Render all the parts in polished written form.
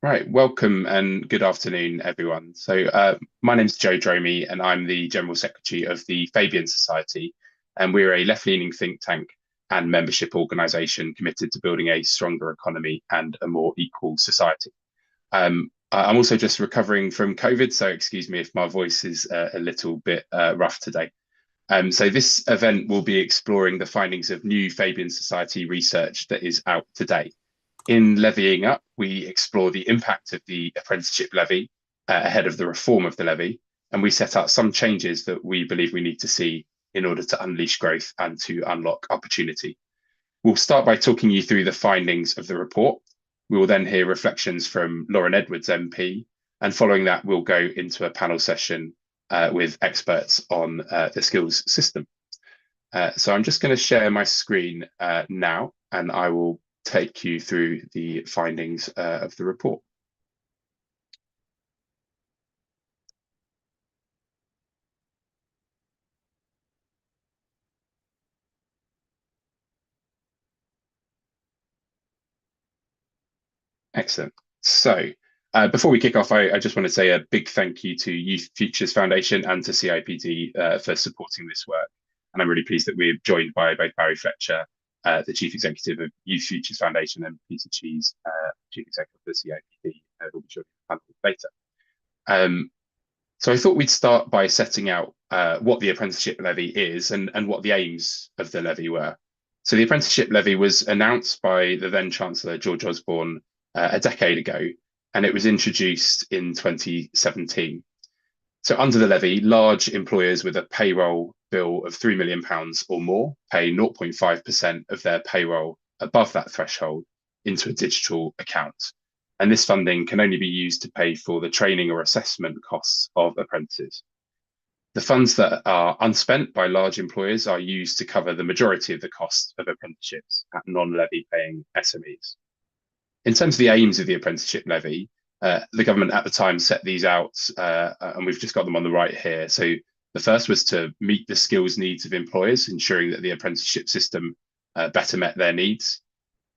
Right, welcome and good afternoon, everyone. My name's Joe Dromey, and I'm the General Secretary of the Fabian Society, and we're a left-leaning think tank and membership organisation committed to building a stronger economy and a more equal society. I'm also just recovering from COVID, so excuse me if my voice is a little bit rough today. So this event will be exploring the findings of new Fabian Society research that is out today. In Levying Up, we explore the impact of the apprenticeship levy ahead of the reform of the levy, and we set out some changes that we believe we need to see in order to unleash growth and to unlock opportunity. We'll start by talking you through the findings of the report. We will then hear reflections from Lauren Edwards MP, and following that, we'll go into a panel session with experts on the skills system. So I'm just going to share my screen now, and I will take you through the findings of the report. Excellent. So before we kick off, I just want to say a big thank you to Youth Futures Foundation and to CIPD for supporting this work. And I'm really pleased that we're joined by both Barry Fletcher, the Chief Executive of Youth Futures Foundation, and Peter Cheese, Chief Executive of the CIPD, who will be joining the panel later. So I thought we'd start by setting out what the apprenticeship levy is and what the aims of the levy were. So the apprenticeship levy was announced by the then Chancellor George Osborne a decade ago, and it was introduced in 2017. So under the levy, large employers with a payroll bill of £3 million or more pay 0.5% of their payroll above that threshold into a digital account. And this funding can only be used to pay for the training or assessment costs of apprentices. The funds that are unspent by large employers are used to cover the majority of the cost of apprenticeships at non-levy paying SMEs. In terms of the aims of the apprenticeship levy, the government at the time set these out, and we've just got them on the right here. So the first was to meet the skills needs of employers, ensuring that the apprenticeship system better met their needs,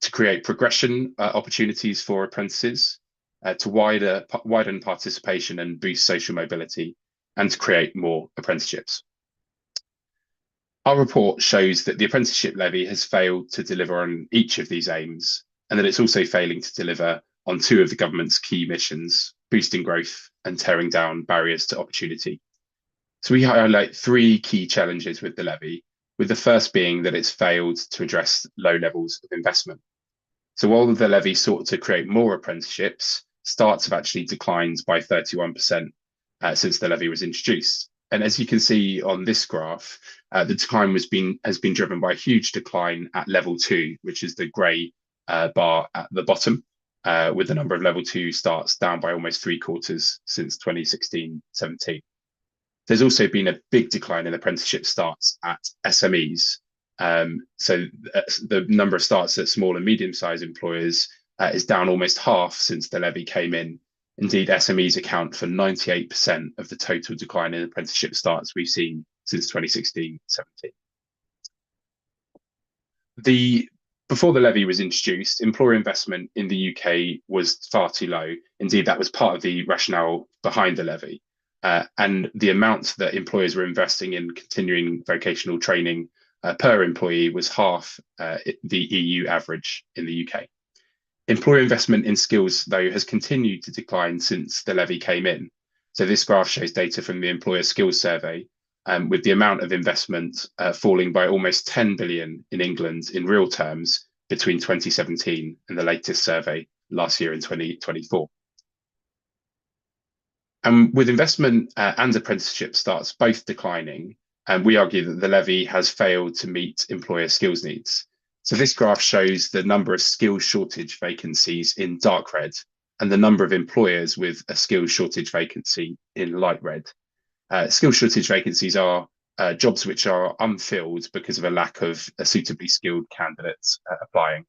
to create progression opportunities for apprentices, to widen participation and boost social mobility, and to create more apprenticeships. Our report shows that the apprenticeship levy has failed to deliver on each of these aims, and that it's also failing to deliver on two of the government's key missions, boosting growth and tearing down barriers to opportunity. So we highlight three key challenges with the levy, with the first being that it's failed to address low levels of investment. So while the levy sought to create more apprenticeships, starts have actually declined by 31% since the levy was introduced. And as you can see on this graph, the decline has been driven by a huge decline at level 2, which is the grey bar at the bottom, with the number of level 2 starts down by almost 3/4 since 2016-17. There's also been a big decline in apprenticeship starts at SMEs. So the number of starts at small and medium-sized employers is down almost half since the levy came in. Indeed, SMEs account for 98% of the total decline in apprenticeship starts we've seen since 2016-17. Before the levy was introduced, employer investment in the UK was far too low. Indeed, that was part of the rationale behind the levy. And the amount that employers were investing in continuing vocational training per employee was half the EU average in the UK. Employer investment in skills, though, has continued to decline since the levy came in. So this graph shows data from the Employer Skills Survey, with the amount of investment falling by almost 10 billion in England in real terms between 2017 and the latest survey last year in 2024. And with investment and apprenticeship starts both declining, we argue that the levy has failed to meet employer skills needs. So this graph shows the number of skills shortage vacancies in dark red and the number of employers with a skills shortage vacancy in light red. Skills shortage vacancies are jobs which are unfilled because of a lack of suitably skilled candidates applying.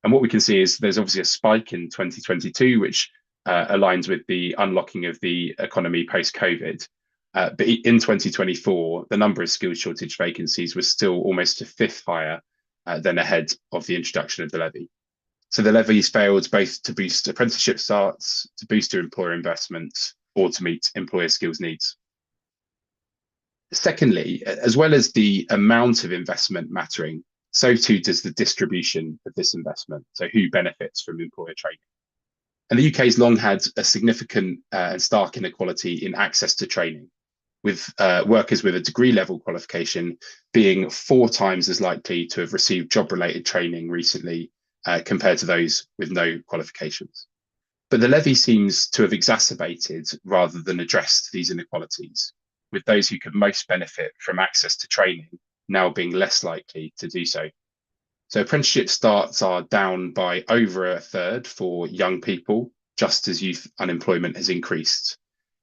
And what we can see is there's obviously a spike in 2022, which aligns with the unlocking of the economy post-COVID. But in 2024, the number of skills shortage vacancies was still almost a fifth higher than ahead of the introduction of the levy. So the levy's failed both to boost apprenticeship starts, to boost employer investment, or to meet employer skills needs. Secondly, as well as the amount of investment mattering, so too does the distribution of this investment. So who benefits from employer training? And the UK has long had a significant and stark inequality in access to training, with workers with a degree level qualification being 4 times as likely to have received job related training recently compared to those with no qualifications. But the levy seems to have exacerbated rather than addressed these inequalities, with those who could most benefit from access to training now being less likely to do so. So apprenticeship starts are down by over a third for young people, just as youth unemployment has increased.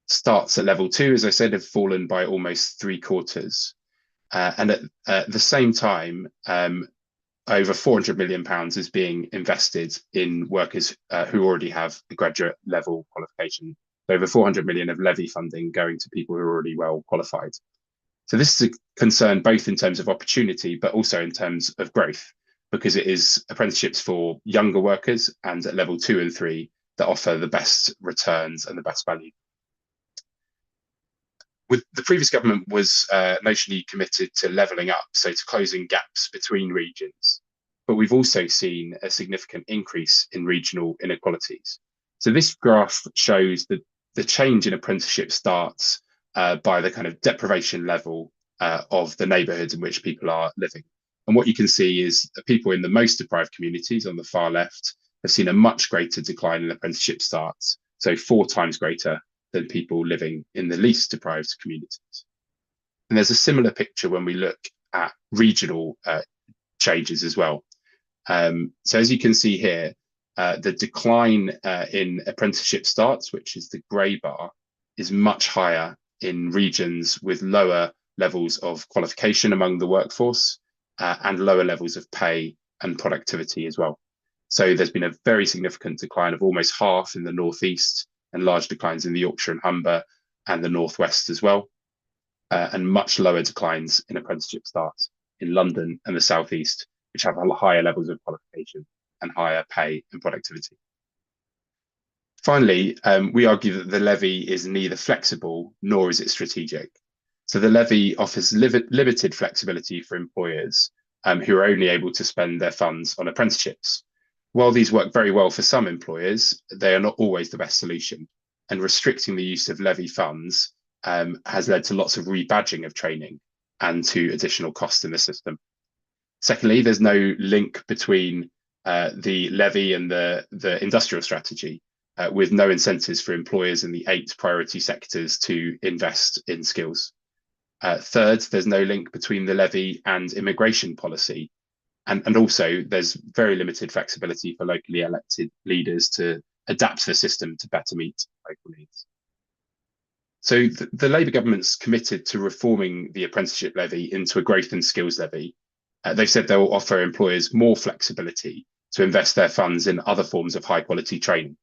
Starts at level 2, as I said, have fallen by almost 3/4. And at the same time, over £400 million is being invested in workers who already have a graduate level qualification. Over 400 million of levy funding going to people who are already well qualified. So this is a concern both in terms of opportunity, but also in terms of growth, because it is apprenticeships for younger workers and at level 2 and 3 that offer the best returns and the best value. With the previous government was notionally committed to levelling up, so to closing gaps between regions. But we've also seen a significant increase in regional inequalities. So this graph shows the change in apprenticeship starts by the kind of deprivation level of the neighbourhoods in which people are living. And what you can see is that people in the most deprived communities on the far left have seen a much greater decline in apprenticeship starts, so 4 times greater than people living in the least deprived communities. And there's a similar picture when we look at regional changes as well. So as you can see here, the decline in apprenticeship starts, which is the grey bar, is much higher in regions with lower levels of qualification among the workforce and lower levels of pay and productivity as well. So there's been a very significant decline of almost half in the northeast, and large declines in the Yorkshire and Humber and the northwest as well, and much lower declines in apprenticeship starts in London and the southeast, which have higher levels of qualification and higher pay and productivity. Finally, we argue that the levy is neither flexible nor is it strategic. So the levy offers limited flexibility for employers who are only able to spend their funds on apprenticeships. While these work very well for some employers, they are not always the best solution. And restricting the use of levy funds has led to lots of rebadging of training and to additional costs in the system. Secondly, there's no link between the levy and the industrial strategy, with no incentives for employers in the 8 priority sectors to invest in skills. Third, there's no link between the levy and immigration policy. And also, there's very limited flexibility for locally elected leaders to adapt the system to better meet local needs. So the Labour government's committed to reforming the apprenticeship levy into a growth and skills levy. They've said they'll offer employers more flexibility to invest their funds in other forms of high quality training.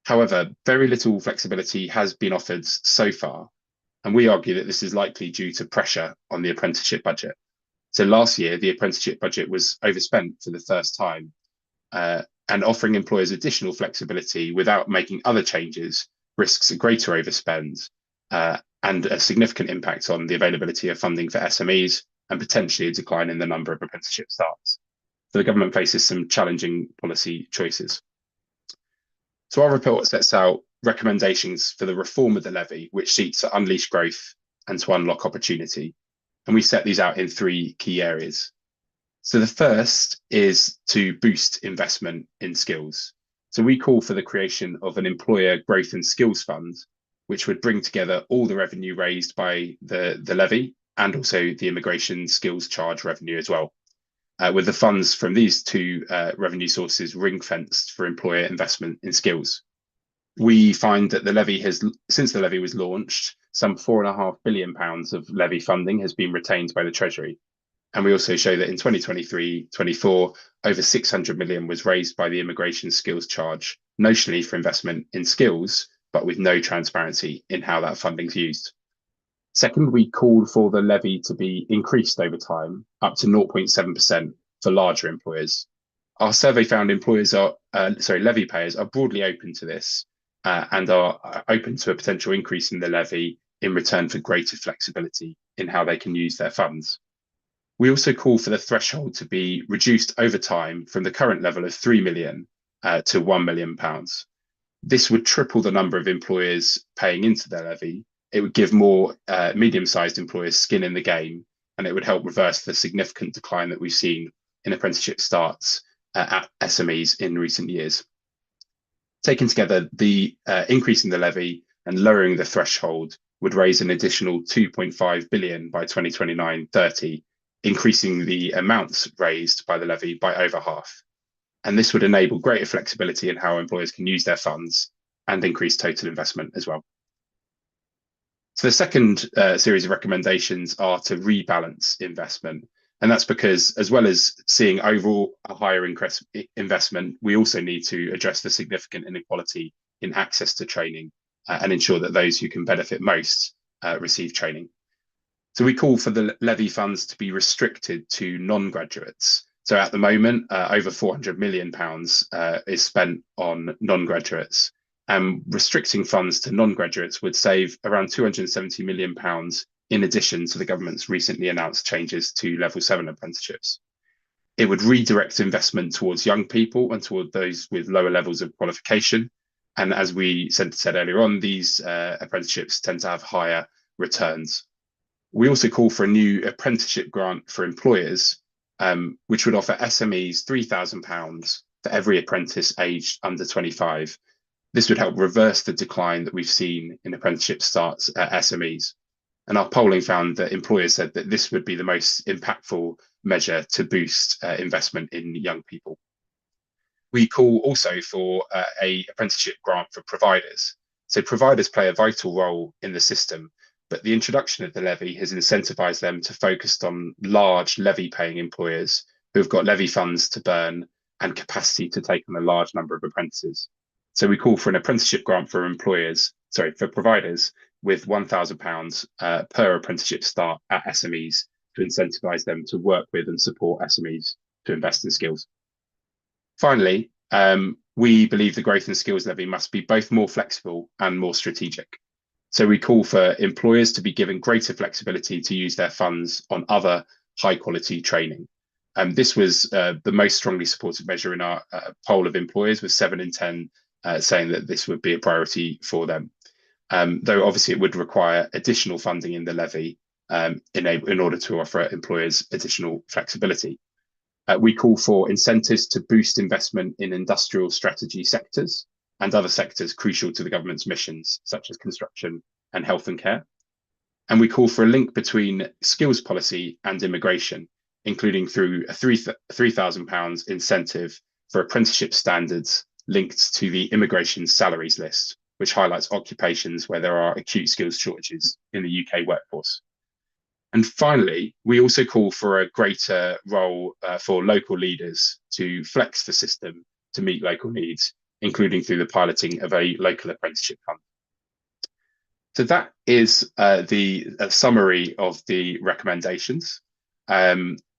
However, very little flexibility has been offered so far, and we argue that this is likely due to pressure on the apprenticeship budget. So last year, the apprenticeship budget was overspent for the first time, and offering employers additional flexibility without making other changes risks a greater overspend and a significant impact on the availability of funding for SMEs and potentially a decline in the number of apprenticeship starts. So the government faces some challenging policy choices. So our report sets out recommendations for the reform of the levy, which seeks to unleash growth and to unlock opportunity. And we set these out in 3 key areas. So the first is to boost investment in skills. So we call for the creation of an employer growth and skills fund, which would bring together all the revenue raised by the levy and also the immigration skills charge revenue as well, with the funds from these 2 revenue sources ring-fenced for employer investment in skills. We find that the levy has, since the levy was launched, some £4.5 billion of levy funding has been retained by the Treasury. And we also show that in 2023-24, over 600 million was raised by the immigration skills charge, notionally for investment in skills, but with no transparency in how that funding is used. Second, we called for the levy to be increased over time, up to 0.7% for larger employers. Our survey found levy payers are broadly open to this and are open to a potential increase in the levy in return for greater flexibility in how they can use their funds. We also call for the threshold to be reduced over time from the current level of 3 million to £1 million. This would triple the number of employers paying into their levy. It would give more medium-sized employers skin in the game, and it would help reverse the significant decline that we've seen in apprenticeship starts at SMEs in recent years. Taken together, the increase in the levy and lowering the threshold would raise an additional 2.5 billion by 2029-30, increasing the amounts raised by the levy by over half. And this would enable greater flexibility in how employers can use their funds and increase total investment as well. So the second series of recommendations are to rebalance investment. And that's because, as well as seeing overall a higher investment, we also need to address the significant inequality in access to training and ensure that those who can benefit most receive training. So we call for the levy funds to be restricted to non-graduates. So at the moment, over £400 million is spent on non-graduates. And restricting funds to non-graduates would save around £270 million in addition to the government's recently announced changes to level 7 apprenticeships. It would redirect investment towards young people and toward those with lower levels of qualification. And as we said earlier on, these apprenticeships tend to have higher returns. We also call for a new apprenticeship grant for employers, which would offer SMEs £3,000 for every apprentice aged under 25. This would help reverse the decline that we've seen in apprenticeship starts at SMEs. And our polling found that employers said that this would be the most impactful measure to boost investment in young people. We call also for a apprenticeship grant for providers. So providers play a vital role in the system, but the introduction of the levy has incentivized them to focus on large levy-paying employers who've got levy funds to burn and capacity to take on a large number of apprentices. So we call for an apprenticeship grant for providers with £1,000 per apprenticeship start at SMEs to incentivize them to work with and support SMEs to invest in skills. Finally, we believe the growth and skills levy must be both more flexible and more strategic. So we call for employers to be given greater flexibility to use their funds on other high quality training. This was the most strongly supported measure in our poll of employers, with 7 in 10 saying that this would be a priority for them. Though obviously it would require additional funding in the levy in order to offer employers additional flexibility. We call for incentives to boost investment in industrial strategy sectors and other sectors crucial to the government's missions, such as construction and health and care. And we call for a link between skills policy and immigration, including through a £3,000 incentive for apprenticeship standards linked to the immigration salaries list, which highlights occupations where there are acute skills shortages in the UK workforce. And finally, we also call for a greater role for local leaders to flex the system to meet local needs, including through the piloting of a local apprenticeship fund. So that is the summary of the recommendations.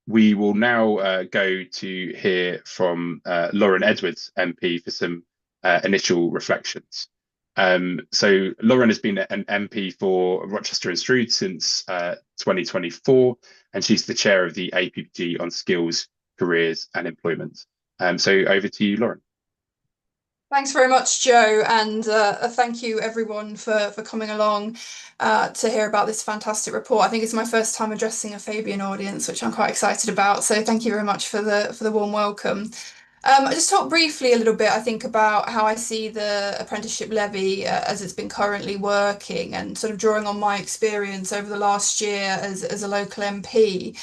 We will now go to hear from Lauren Edwards, MP, for some initial reflections. So Lauren has been an MP for Rochester and Stroud since 2024, and she's the chair of the APPG on skills, careers and employment. So over to you, Lauren. Thanks very much, Joe, and thank you everyone for coming along to hear about this fantastic report. I think it's my first time addressing a Fabian audience, which I'm quite excited about. So thank you very much for the warm welcome. I just talk briefly a little bit, I think, about how I see the apprenticeship levy as it's been currently working, and sort of drawing on my experience over the last year as a local MP.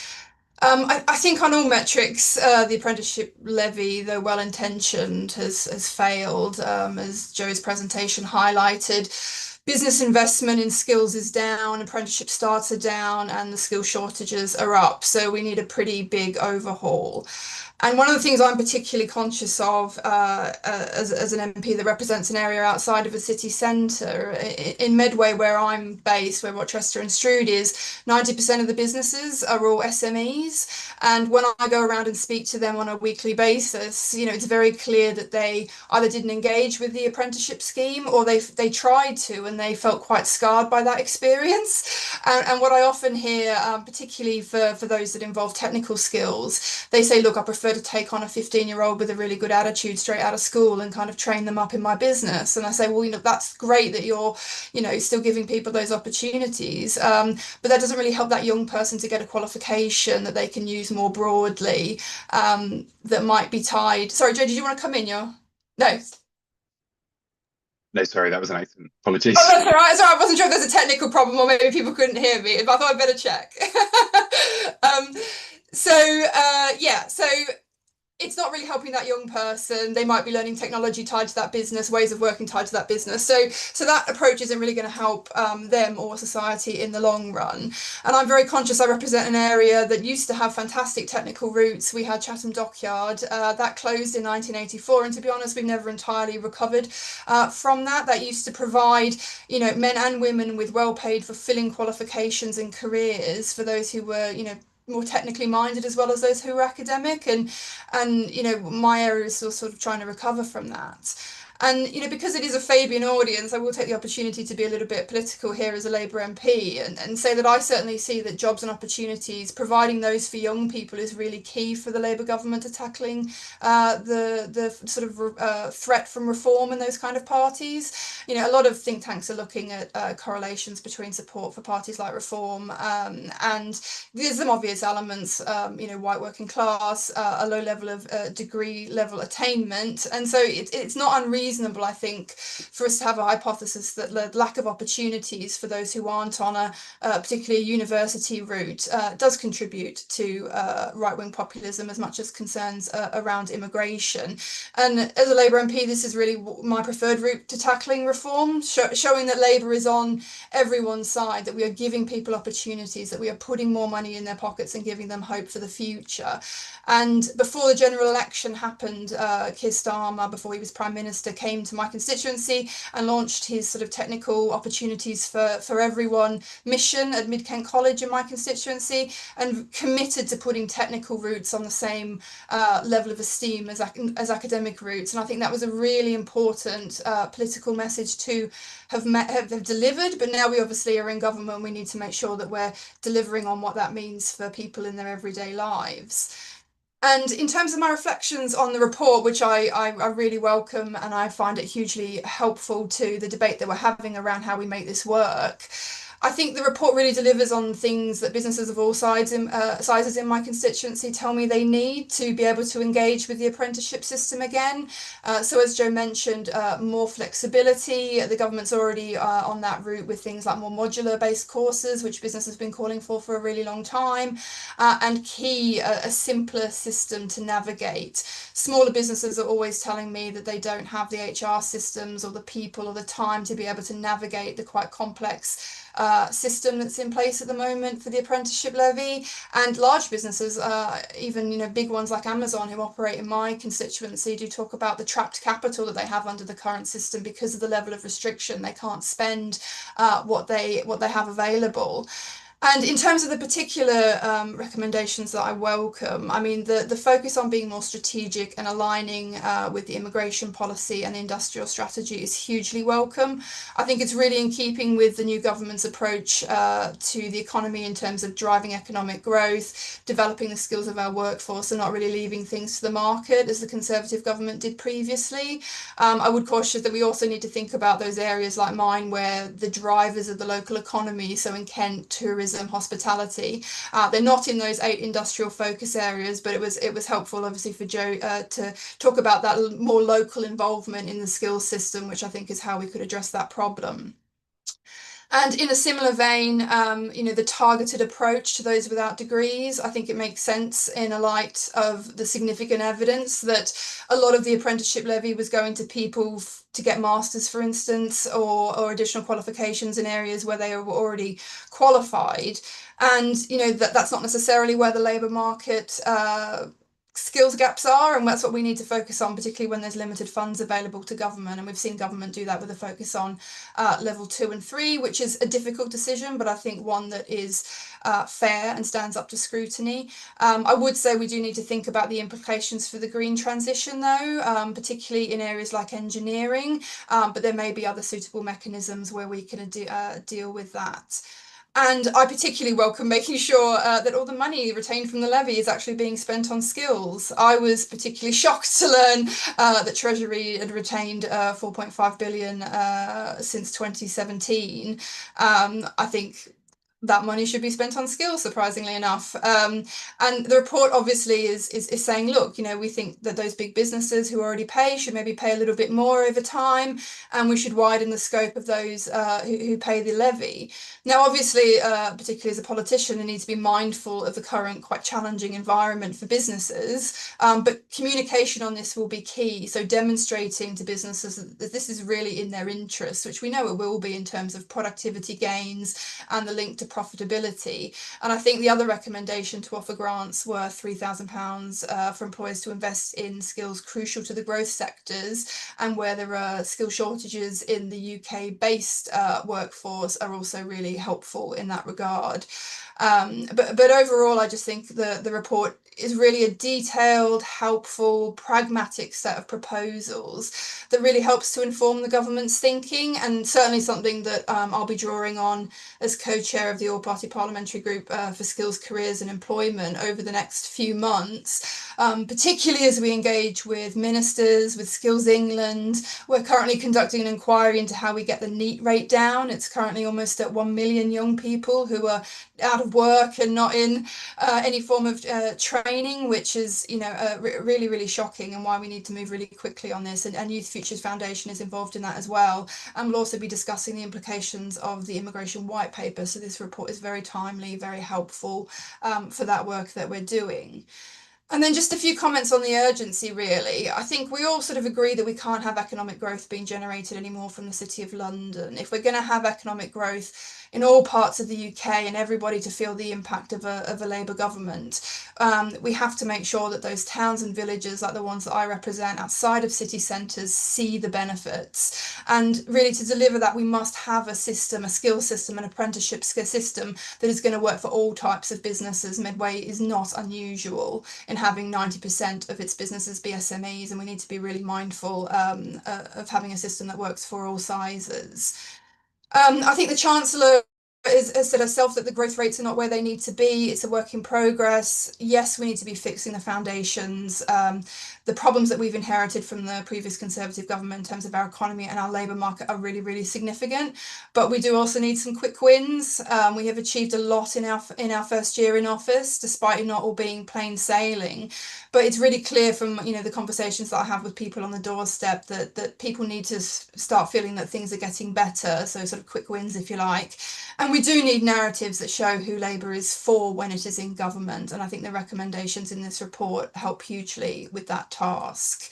I think on all metrics, the apprenticeship levy, though well-intentioned, has failed, as Joe's presentation highlighted. business investment in skills is down, apprenticeship starts are down, and the skill shortages are up. So we need a pretty big overhaul. And one of the things I'm particularly conscious of as an MP that represents an area outside of a city centre, in Medway, where I'm based, where Rochester and Strood is, 90% of the businesses are all SMEs. And when I go around and speak to them on a weekly basis, it's very clear that they either didn't engage with the apprenticeship scheme or they tried to and they felt quite scarred by that experience. And what I often hear, particularly for those that involve technical skills, they say, look, I prefer to take on a 15-year-old with a really good attitude straight out of school and kind of train them up in my business. And I say, well, that's great that you're, still giving people those opportunities. But that doesn't really help that young person to get a qualification that they can use more broadly, that might be tied. Sorry, Joe, did you want to come in? No. No, sorry, that was an accident. Oh, Apologies. that's all right. Sorry, I wasn't sure if there's a technical problem or maybe people couldn't hear me, but I thought I'd better check. um, so it's not really helping that young person. They might be learning technology tied to that business, ways of working tied to that business. So that approach isn't really going to help them or society in the long run. And I'm very conscious. I represent an area that used to have fantastic technical roots. We had Chatham Dockyard that closed in 1984, and to be honest, we've never entirely recovered from that. That used to provide, men and women with well-paid, fulfilling qualifications and careers for those who were, more technically minded as well as those who were academic, and my area is still sort of trying to recover from that. And because it is a Fabian audience, I will take the opportunity to be a little bit political here as a Labour MP, and say that I certainly see that jobs and opportunities, providing those for young people, is really key for the Labour government to tackling the sort of threat from reform in those kind of parties. A lot of think tanks are looking at correlations between support for parties like Reform, and there's some obvious elements, white working class, a low level of degree level attainment, and so it's not unreasonable, I think, for us to have a hypothesis that the lack of opportunities for those who aren't on a particularly university route does contribute to right-wing populism as much as concerns around immigration. And as a Labour MP, this is really my preferred route to tackling reform, showing that Labour is on everyone's side, that we are giving people opportunities, that we are putting more money in their pockets and giving them hope for the future. And before the general election happened, Keir Starmer, before he was Prime Minister, came to my constituency and launched his sort of technical opportunities for everyone mission at Mid Kent College in my constituency, and committed to putting technical routes on the same level of esteem as academic routes. And I think that was a really important political message to have delivered. But now we obviously are in government, we need to make sure that we're delivering on what that means for people in their everyday lives. And in terms of my reflections on the report, which I really welcome, and I find it hugely helpful to the debate that we're having around how we make this work, I think the report really delivers on things that businesses of all sizes in my constituency tell me they need to be able to engage with the apprenticeship system again. So as Joe mentioned, more flexibility. The government's already on that route with things like more modular based courses, which business has been calling for a really long time. And key, a simpler system to navigate. Smaller businesses are always telling me that they don't have the HR systems or the people or the time to be able to navigate the quite complex system that's in place at the moment for the apprenticeship levy. And large businesses, even big ones like Amazon, who operate in my constituency, do talk about the trapped capital that they have under the current system because of the level of restriction. They can't spend what they have available. And in terms of the particular recommendations that I welcome, I mean, the focus on being more strategic and aligning with the immigration policy and the industrial strategy is hugely welcome. I think it's really in keeping with the new government's approach to the economy in terms of driving economic growth, developing the skills of our workforce, and not really leaving things to the market as the Conservative government did previously. I would caution that we also need to think about those areas like mine where the drivers of the local economy, so in Kent, tourism, hospitality, they're not in those 8 industrial focus areas, but it was helpful obviously for Joe to talk about that more local involvement in the skills system, which I think is how we could address that problem. And in a similar vein, the targeted approach to those without degrees, I think it makes sense in a light of the significant evidence that a lot of the apprenticeship levy was going to people to get masters, for instance, or additional qualifications in areas where they were already qualified. And that's not necessarily where the labour market skills gaps are, and that's what we need to focus on, particularly when there's limited funds available to government. And we've seen government do that with a focus on level 2 and 3, which is a difficult decision, but I think one that is fair and stands up to scrutiny. I would say we do need to think about the implications for the green transition, though, particularly in areas like engineering, but there may be other suitable mechanisms where we can deal with that. And I particularly welcome making sure that all the money retained from the levy is actually being spent on skills. I was particularly shocked to learn that Treasury had retained 4.5 billion since 2017. I think that money should be spent on skills, surprisingly enough. And the report obviously is saying, look, we think that those big businesses who already pay should maybe pay a little bit more over time, and we should widen the scope of those who pay the levy. Now, obviously, particularly as a politician, I need to be mindful of the current quite challenging environment for businesses, but communication on this will be key. So demonstrating to businesses that this is really in their interests, which we know it will be in terms of productivity gains and the link to profitability. And I think the other recommendation to offer grants worth £3,000 for employers to invest in skills crucial to the growth sectors, and where there are skill shortages in the UK-based workforce, are also really helpful in that regard. But overall, I just think the report is really a detailed, helpful, pragmatic set of proposals that really helps to inform the government's thinking, and certainly something that I'll be drawing on as co-chair of the All-Party Parliamentary Group for Skills, Careers and Employment over the next few months, particularly as we engage with ministers, with Skills England. We're currently conducting an inquiry into how we get the NEET rate down. It's currently almost at 1 million young people who are out of work and not in any form of training, which is really, really shocking, and why we need to move really quickly on this. And Youth Futures Foundation is involved in that as well, and we'll also be discussing the implications of the immigration white paper. So this report is very timely, very helpful for that work that we're doing. And then just a few comments on the urgency, really. I think we all sort of agree that we can't have economic growth being generated anymore from the City of London. If we're going to have economic growth in all parts of the UK and everybody to feel the impact of a Labour government, we have to make sure that those towns and villages, like the ones that I represent outside of city centres, see the benefits. And really, to deliver that, we must have a system, a skill system, an apprenticeship system that is going to work for all types of businesses. Medway is not unusual in having 90% of its businesses be SMEs, and we need to be really mindful of having a system that works for all sizes. I think the Chancellor has said herself that the growth rates are not where they need to be. It's a work in progress. Yes, we need to be fixing the foundations. The problems that we've inherited from the previous Conservative government in terms of our economy and our labour market are really, really significant. But we do also need some quick wins. We have achieved a lot in our first year in office, despite it not all being plain sailing. But it's really clear from the conversations that I have with people on the doorstep that people need to start feeling that things are getting better. So sort of quick wins, if you like. And we do need narratives that show who Labour is for when it is in government. And I think the recommendations in this report help hugely with that task.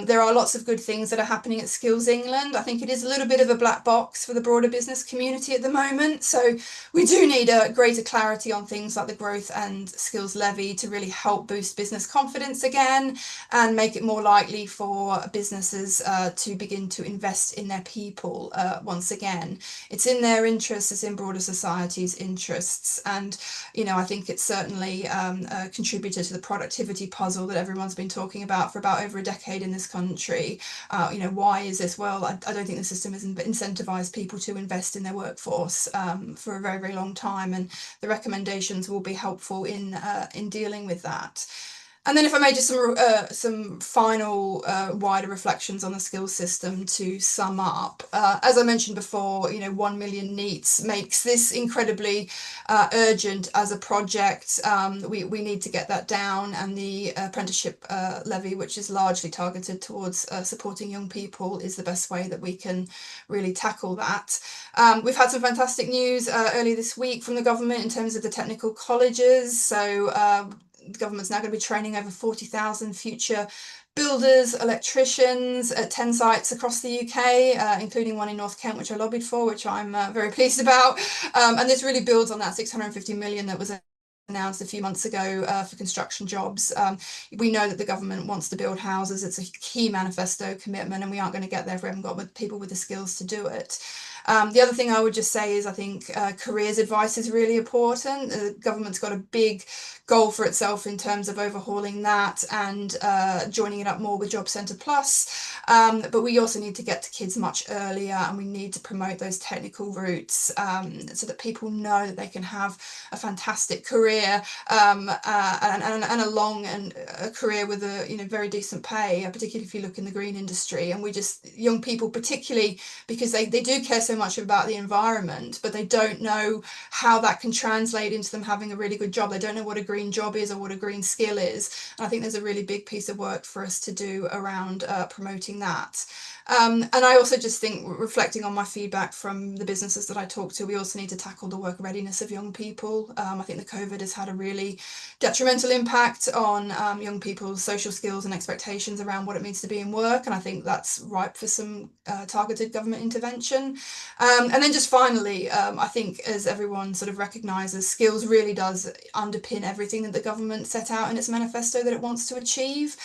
There are lots of good things that are happening at Skills England. I think it is a little bit of a black box for the broader business community at the moment. So we do need a greater clarity on things like the growth and skills levy to really help boost business confidence again and make it more likely for businesses to begin to invest in their people once again. It's in their interests, it's in broader society's interests. And, I think it's certainly a contributor to the productivity puzzle that everyone's been talking about for about over a decade in this country. Why is this? Well, I don't think the system has incentivized people to invest in their workforce for a very, very long time, and the recommendations will be helpful in dealing with that. And then if I made just some final wider reflections on the skills system to sum up, as I mentioned before, 1 million NEETs makes this incredibly urgent as a project. We need to get that down, and the apprenticeship levy, which is largely targeted towards supporting young people, is the best way that we can really tackle that. We've had some fantastic news earlier this week from the government in terms of the technical colleges. So the government's now going to be training over 40,000 future builders, electricians at 10 sites across the UK, including one in North Kent, which I lobbied for, which I'm very pleased about. And this really builds on that 650 million that was announced a few months ago for construction jobs. We know that the government wants to build houses. It's a key manifesto commitment, and we aren't going to get there if we haven't got people with the skills to do it. The other thing I would just say is I think careers advice is really important. The government's got a big goal for itself in terms of overhauling that and joining it up more with Job Centre Plus. But we also need to get to kids much earlier, and we need to promote those technical routes so that people know that they can have a fantastic career and a long and a career with a very decent pay, particularly if you look in the green industry. And we just, young people particularly, because they do care so much about the environment, but they don't know how that can translate into them having a really good job. They don't know what a green job is or what a green skill is. And I think there's a really big piece of work for us to do around promoting that. And I also just think, reflecting on my feedback from the businesses that I talk to, we also need to tackle the work readiness of young people. I think the COVID has had a really detrimental impact on young people's social skills and expectations around what it means to be in work. And I think that's ripe for some targeted government intervention. And then just finally, I think, as everyone sort of recognises, skills really does underpin everything that the government set out in its manifesto that it wants to achieve.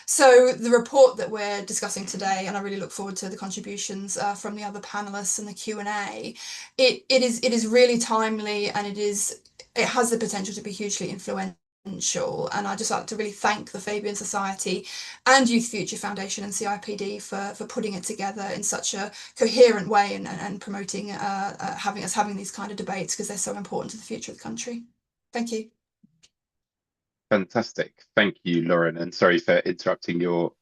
So the report that we're discussing today, and I really look forward to the contributions from the other panelists and the Q&A, it is really timely, and it has the potential to be hugely influential. And I'd just like to really thank the Fabian Society and Youth Future Foundation and CIPD for putting it together in such a coherent way and promoting having these kind of debates, because they're so important to the future of the country. Thank you. Fantastic. Thank you, Lauren. And sorry for interrupting your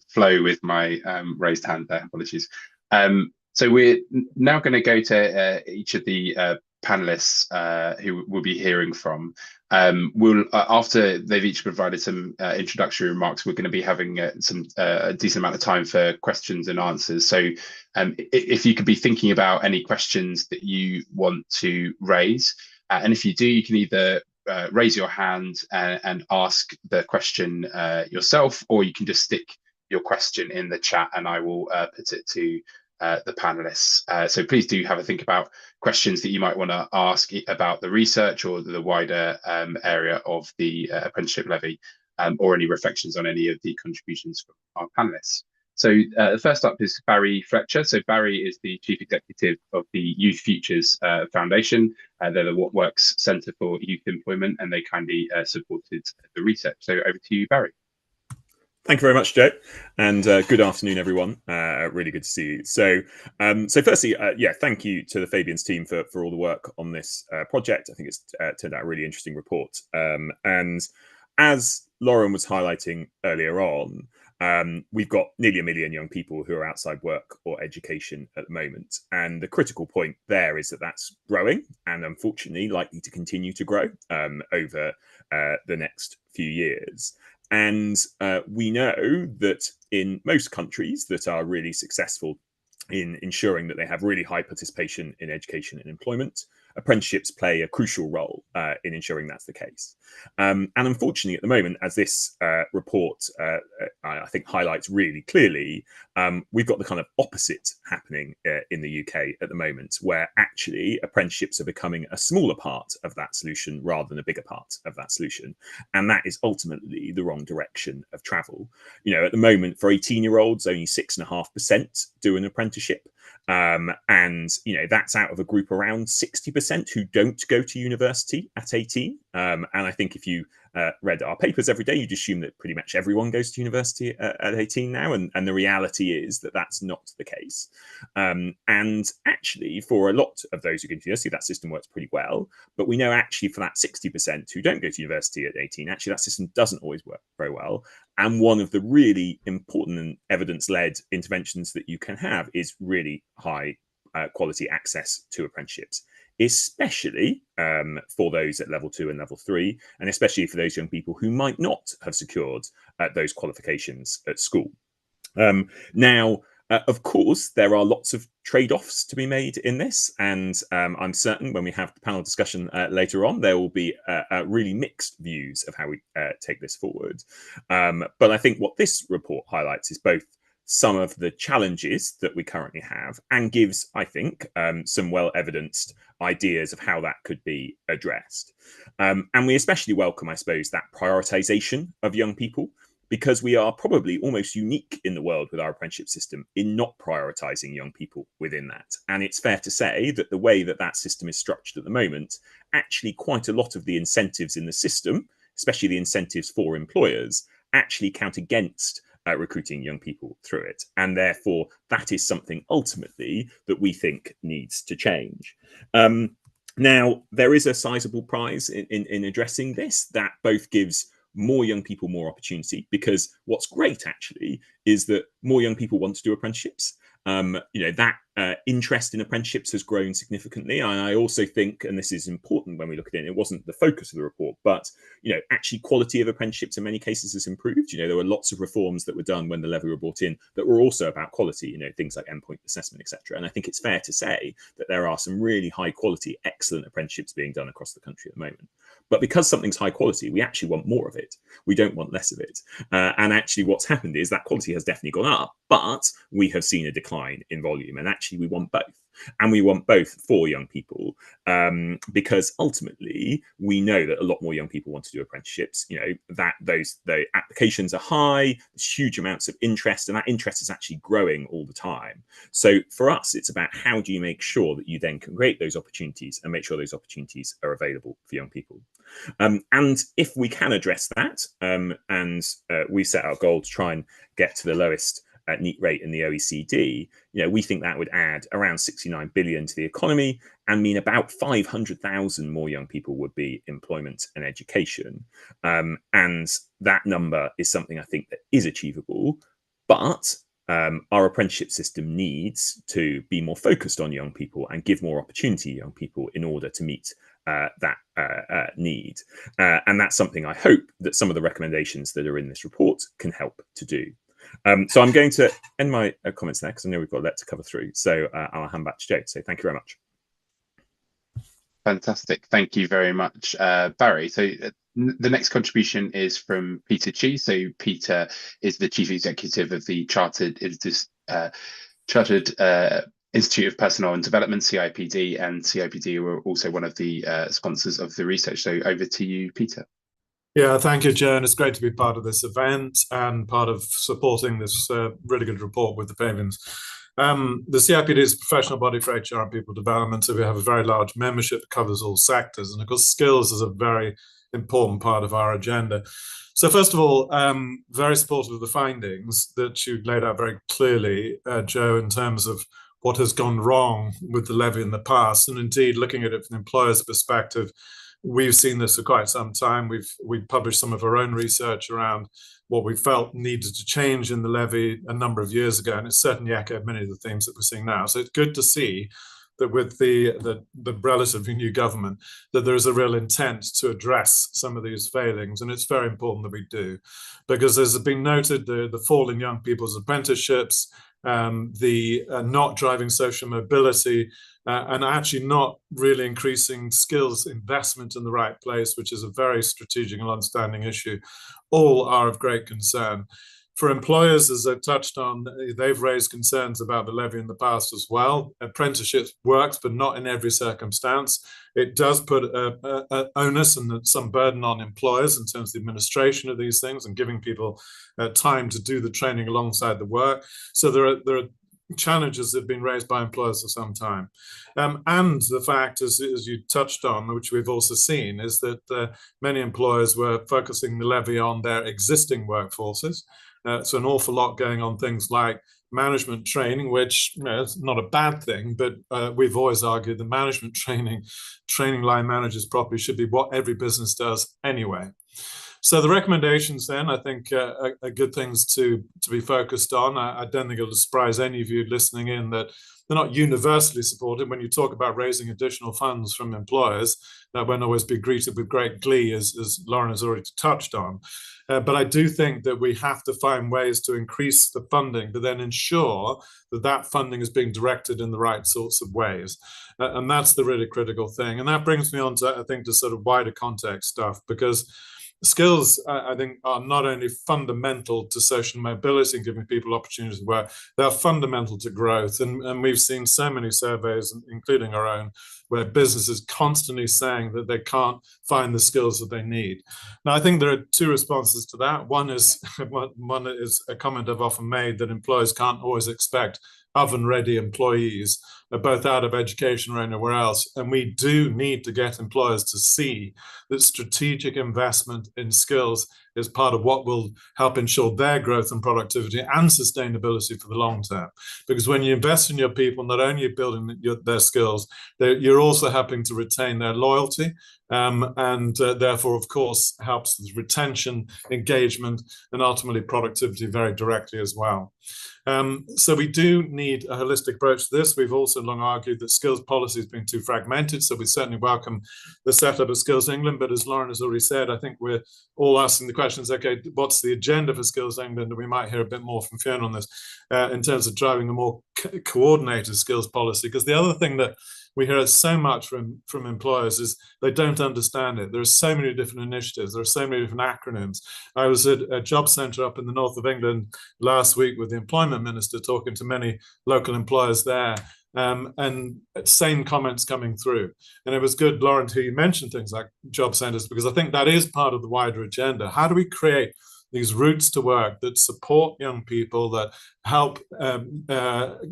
flow with my raised hand there. Apologies. So we're now going to go to each of the panelists who we'll be hearing from. We'll after they've each provided some introductory remarks, we're going to be having a decent amount of time for questions and answers. So if you could be thinking about any questions that you want to raise, and if you do, you can either raise your hand and ask the question yourself, or you can just stick your question in the chat and I will put it to the panelists. So please do have a think about questions that you might want to ask about the research or the wider area of the apprenticeship levy, or any reflections on any of the contributions from our panelists. So first up is Barry Fletcher. So Barry is the Chief Executive of the Youth Futures Foundation. They're the What Works Centre for Youth Employment, and they kindly supported the research. So over to you, Barry. Thank you very much, Joe, and good afternoon, everyone. Really good to see you. So firstly, thank you to the Fabian's team for all the work on this project. I think it's turned out a really interesting report. And as Lauren was highlighting earlier on, we've got nearly 1 million young people who are outside work or education at the moment. And the critical point there is that that's growing and unfortunately likely to continue to grow over the next few years. And we know that in most countries that are really successful in ensuring that they have really high participation in education and employment, apprenticeships play a crucial role in ensuring that's the case. And unfortunately, at the moment, as this report, I think, highlights really clearly, we've got the kind of opposite happening in the UK at the moment, where actually apprenticeships are becoming a smaller part of that solution rather than a bigger part of that solution. And that is ultimately the wrong direction of travel. You know, at the moment, for 18-year-olds, only 6.5% do an apprenticeship. And that's out of a group around 60% who don't go to university at 18. And I think if you read our papers every day, you'd assume that pretty much everyone goes to university at 18 now. And the reality is that that's not the case. And actually, for a lot of those who go to university, that system works pretty well. But we know actually for that 60% who don't go to university at 18, actually that system doesn't always work very well. And one of the really important and evidence-led interventions that you can have is really high quality access to apprenticeships, especially for those at level 2 and level 3, and especially for those young people who might not have secured those qualifications at school. Now, of course, there are lots of trade-offs to be made in this, and I'm certain when we have the panel discussion later on, there will be really mixed views of how we take this forward. But I think what this report highlights is both some of the challenges that we currently have and gives, I think, some well-evidenced ideas of how that could be addressed. And we especially welcome, I suppose, that prioritization of young people, because we are probably almost unique in the world with our apprenticeship system in not prioritizing young people within that. And it's fair to say that the way that that system is structured at the moment, actually quite a lot of the incentives in the system, especially the incentives for employers, actually count against recruiting young people through it. And therefore, that is something ultimately that we think needs to change. Now, there is a sizable prize in addressing this that both gives more young people more opportunity, because what's great actually is that more young people want to do apprenticeships. That interest in apprenticeships has grown significantly. And I also think, and this is important when we look at it, it wasn't the focus of the report, but actually quality of apprenticeships in many cases has improved. There were lots of reforms that were done when the Levy were brought in that were also about quality, things like endpoint assessment, etc. And I think it's fair to say that there are some really high quality, excellent apprenticeships being done across the country at the moment. But because something's high quality, we actually want more of it. We don't want less of it. And actually what's happened is that quality has definitely gone up, but we have seen a decline in volume. And actually we want both. And we want both for young people, because ultimately we know that a lot more young people want to do apprenticeships. That the applications are high, there's huge amounts of interest, and that interest is actually growing all the time. So for us, it's about how do you make sure that you then can create those opportunities and make sure those opportunities are available for young people. And if we can address that, and we set our goal to try and get to the lowest NEET rate in the OECD, we think that would add around 69 billion to the economy and mean about 500,000 more young people would be employment and education. And that number is something I think that is achievable, but our apprenticeship system needs to be more focused on young people and give more opportunity to young people in order to meet that need. And that's something I hope that some of the recommendations that are in this report can help to do. So I'm going to end my comments there because I know we've got a lot to cover through. So I'll hand back to Joe. So thank you very much. Fantastic. Thank you very much, Barry. So the next contribution is from Peter Chi. So Peter is the Chief Executive of the Chartered Institute of Personnel and Development, CIPD, and CIPD were also one of the sponsors of the research. So over to you, Peter. Yeah, thank you, Joe. And it's great to be part of this event and part of supporting this really good report with the Fabians. The CIPD is a professional body for HR and people development, so we have a very large membership that covers all sectors. And of course, skills is a very important part of our agenda. So first of all, very supportive of the findings that you laid out very clearly, Joe, in terms of what has gone wrong with the levy in the past. And indeed, looking at it from the employer's perspective, we've seen this for quite some time. We've published some of our own research around what we felt needed to change in the levy a number of years ago, and it's certainly echoed many of the themes that we're seeing now. So it's good to see that with the relatively new government, that there is a real intent to address some of these failings, and it's very important that we do, because as has been noted, the fall in young people's apprenticeships, the not driving social mobility, and actually not really increasing skills investment in the right place, which is a very strategic and long-standing issue, all are of great concern. For employers, as I've touched on, they've raised concerns about the levy in the past as well. Apprenticeship works, but not in every circumstance. It does put an onus and some burden on employers in terms of the administration of these things and giving people time to do the training alongside the work. So there are challenges that have been raised by employers for some time. And the fact, as you touched on, which we've also seen, is that many employers were focusing the levy on their existing workforces. So an awful lot going on things like management training, which is not a bad thing, but we've always argued the management training line managers properly should be what every business does anyway. So the recommendations then, I think, are good things to be focused on. I don't think it'll surprise any of you listening in that they're not universally supported. When you talk about raising additional funds from employers, that won't always be greeted with great glee, as Lauren has already touched on. But I do think that we have to find ways to increase the funding, but then ensure that that funding is being directed in the right sorts of ways. And that's the really critical thing. And that brings me on to, I think, to sort of wider context stuff, because skills, I think, are not only fundamental to social mobility and giving people opportunities to work, they're fundamental to growth. And we've seen so many surveys, including our own, where businesses constantly saying that they can't find the skills that they need. Now, I think there are two responses to that. One is a comment I've often made, that employers can't always expect oven-ready employees, both out of education or anywhere else. And we do need to get employers to see that strategic investment in skills is part of what will help ensure their growth and productivity and sustainability for the long term. Because when you invest in your people, not only are you building their skills, you're also helping to retain their loyalty, and therefore, of course, helps with retention, engagement, and ultimately productivity very directly as well. So we do need a holistic approach to this. We've also long argued that skills policy has been too fragmented, so we certainly welcome the setup of Skills England. But as Lauren has already said, I think we're all asking the questions, okay, what's the agenda for Skills England? And we might hear a bit more from Fiona on this in terms of driving a more coordinated skills policy. Because the other thing that we hear so much from employers is they don't understand it. There are so many different initiatives. There are so many different acronyms. I was at a job centre up in the north of England last week with the employment minister, talking to many local employers there, and same comments coming through. And it was good, Lauren, to you mentioned things like job centres, because I think that is part of the wider agenda. How do we create these routes to work that support young people, that help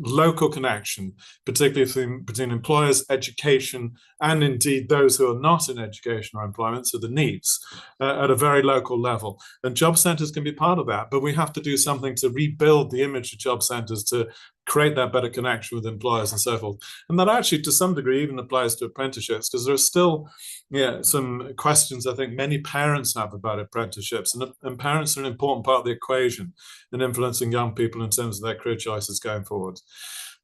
local connection, particularly between employers, education, and indeed those who are not in education or employment, so the needs at a very local level. And job centres can be part of that, but we have to do something to rebuild the image of job centres, to create that better connection with employers and so forth. And that actually, to some degree, even applies to apprenticeships, because there are still some questions I think many parents have about apprenticeships, and parents are an important part of the equation in influencing young people in terms of their career choices going forward.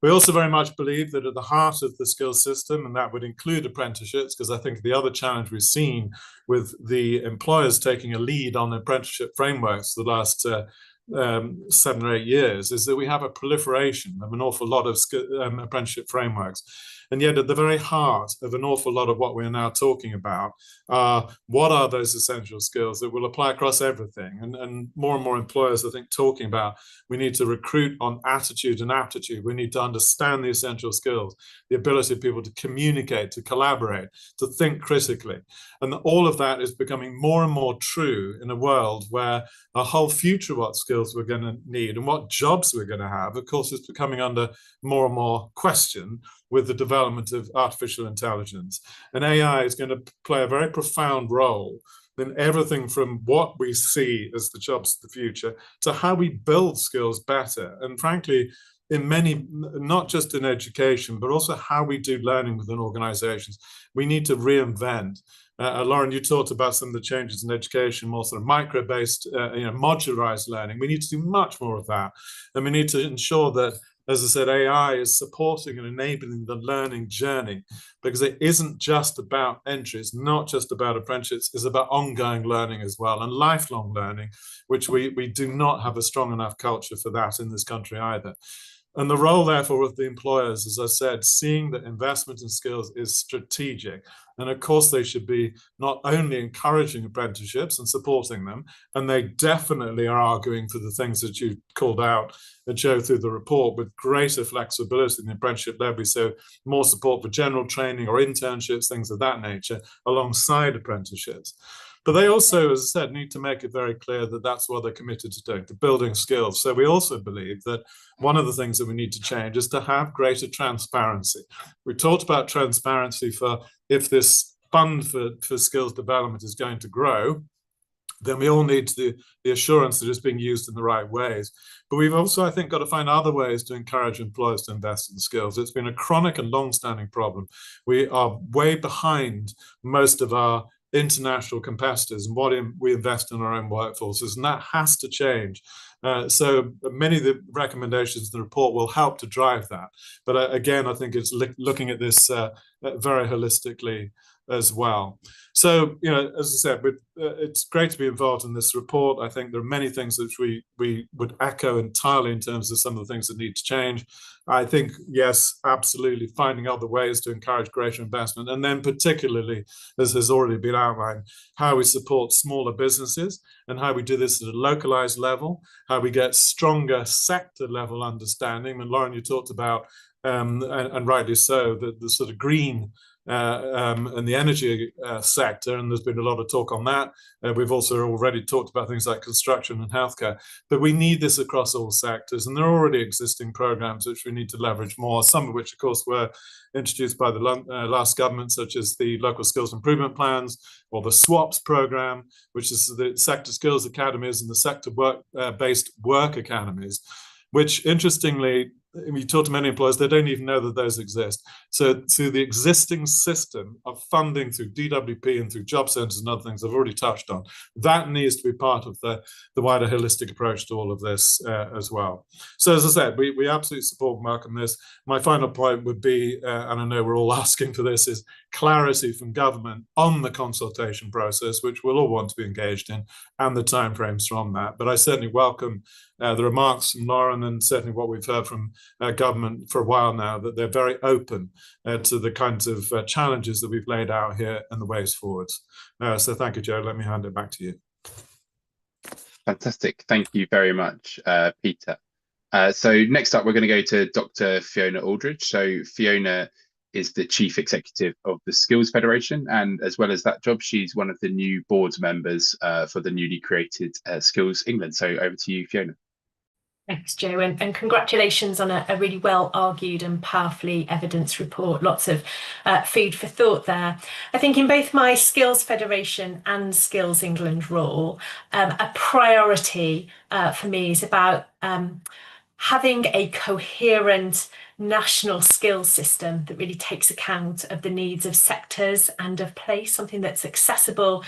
We also very much believe that at the heart of the skills system, and that would include apprenticeships, because I think the other challenge we've seen with the employers taking a lead on apprenticeship frameworks the last 7 or 8 years, is that we have a proliferation of an awful lot of apprenticeship frameworks. And yet at the very heart of an awful lot of what we're now talking about are what are those essential skills that will apply across everything. And more employers, I think, talking about we need to recruit on attitude and aptitude. We need to understand the essential skills, the ability of people to communicate, to collaborate, to think critically. And all of that is becoming more and more true in a world where a whole future of what skills we're going to need and what jobs we're going to have, of course, is becoming under more and more question with the development of artificial intelligence. And AI is going to play a very profound role in everything from what we see as the jobs of the future to how we build skills better. And frankly, in many, not just in education, but also how we do learning within organizations, we need to reinvent. Lauren, you talked about some of the changes in education, more sort of micro-based, modularized learning. We need to do much more of that. And we need to ensure that, as I said, AI is supporting and enabling the learning journey, because it isn't just about entry, it's not just about apprenticeships, it's about ongoing learning as well, and lifelong learning, which we do not have a strong enough culture for that in this country either. And the role, therefore, of the employers, as I said, seeing that investment in skills is strategic And of course, they should be not only encouraging apprenticeships and supporting them, and they definitely are arguing for the things that you called out, Joe, through the report, with greater flexibility in the apprenticeship levy, so more support for general training or internships, things of that nature, alongside apprenticeships. But they also, as I said, need to make it very clear that that's what they're committed to doing, to building skills. So we also believe that one of the things that we need to change is to have greater transparency. We talked about transparency for if this fund for skills development is going to grow, then we all need the assurance that it's being used in the right ways. But we've also, I think, got to find other ways to encourage employers to invest in skills. It's been a chronic and long-standing problem. We are way behind most of our international competitors and what we invest in our own workforces, and that has to change. So many of the recommendations in the report will help to drive that. But again, I think it's looking at this very holistically as well. So, as I said, it's great to be involved in this report. I think there are many things that we would echo entirely in terms of some of the things that need to change. I think, yes, absolutely, finding other ways to encourage greater investment, and then particularly, as has already been outlined, how we support smaller businesses and how we do this at a localized level, how we get stronger sector level understanding. And Lauren, you talked about, and rightly so, the sort of green and the energy sector, and there's been a lot of talk on that. We've also already talked about things like construction and healthcare, but we need this across all sectors, and there are already existing programs which we need to leverage more, some of which, of course, were introduced by the last government, such as the local skills improvement plans or the SWAPS program, which is the sector skills academies and the sector based work academies, which interestingly, we talk to many employers, they don't even know that those exist. So the existing system of funding through DWP and through job centers and other things I've already touched on, that needs to be part of the wider holistic approach to all of this as well. So as I said, we absolutely support and welcome this. My final point would be, and I know we're all asking for this, is clarity from government on the consultation process, which we'll all want to be engaged in, and the timeframes from that. But I certainly welcome the remarks from Lauren, and certainly what we've heard from government for a while now, that they're very open to the kinds of challenges that we've laid out here and the ways forwards. So thank you, Joe. Let me hand it back to you. Fantastic. Thank you very much, Peter. So next up, we're going to go to Dr. Fiona Aldridge. So Fiona is the Chief Executive of the Skills Federation, and as well as that job, she's one of the new board members for the newly created Skills England. So over to you, Fiona. Thanks, Joe, and congratulations on a really well-argued and powerfully evidenced report. Lots of food for thought there. I think in both my Skills Federation and Skills England role, a priority for me is about having a coherent national skills system that really takes account of the needs of sectors and of place, something that's accessible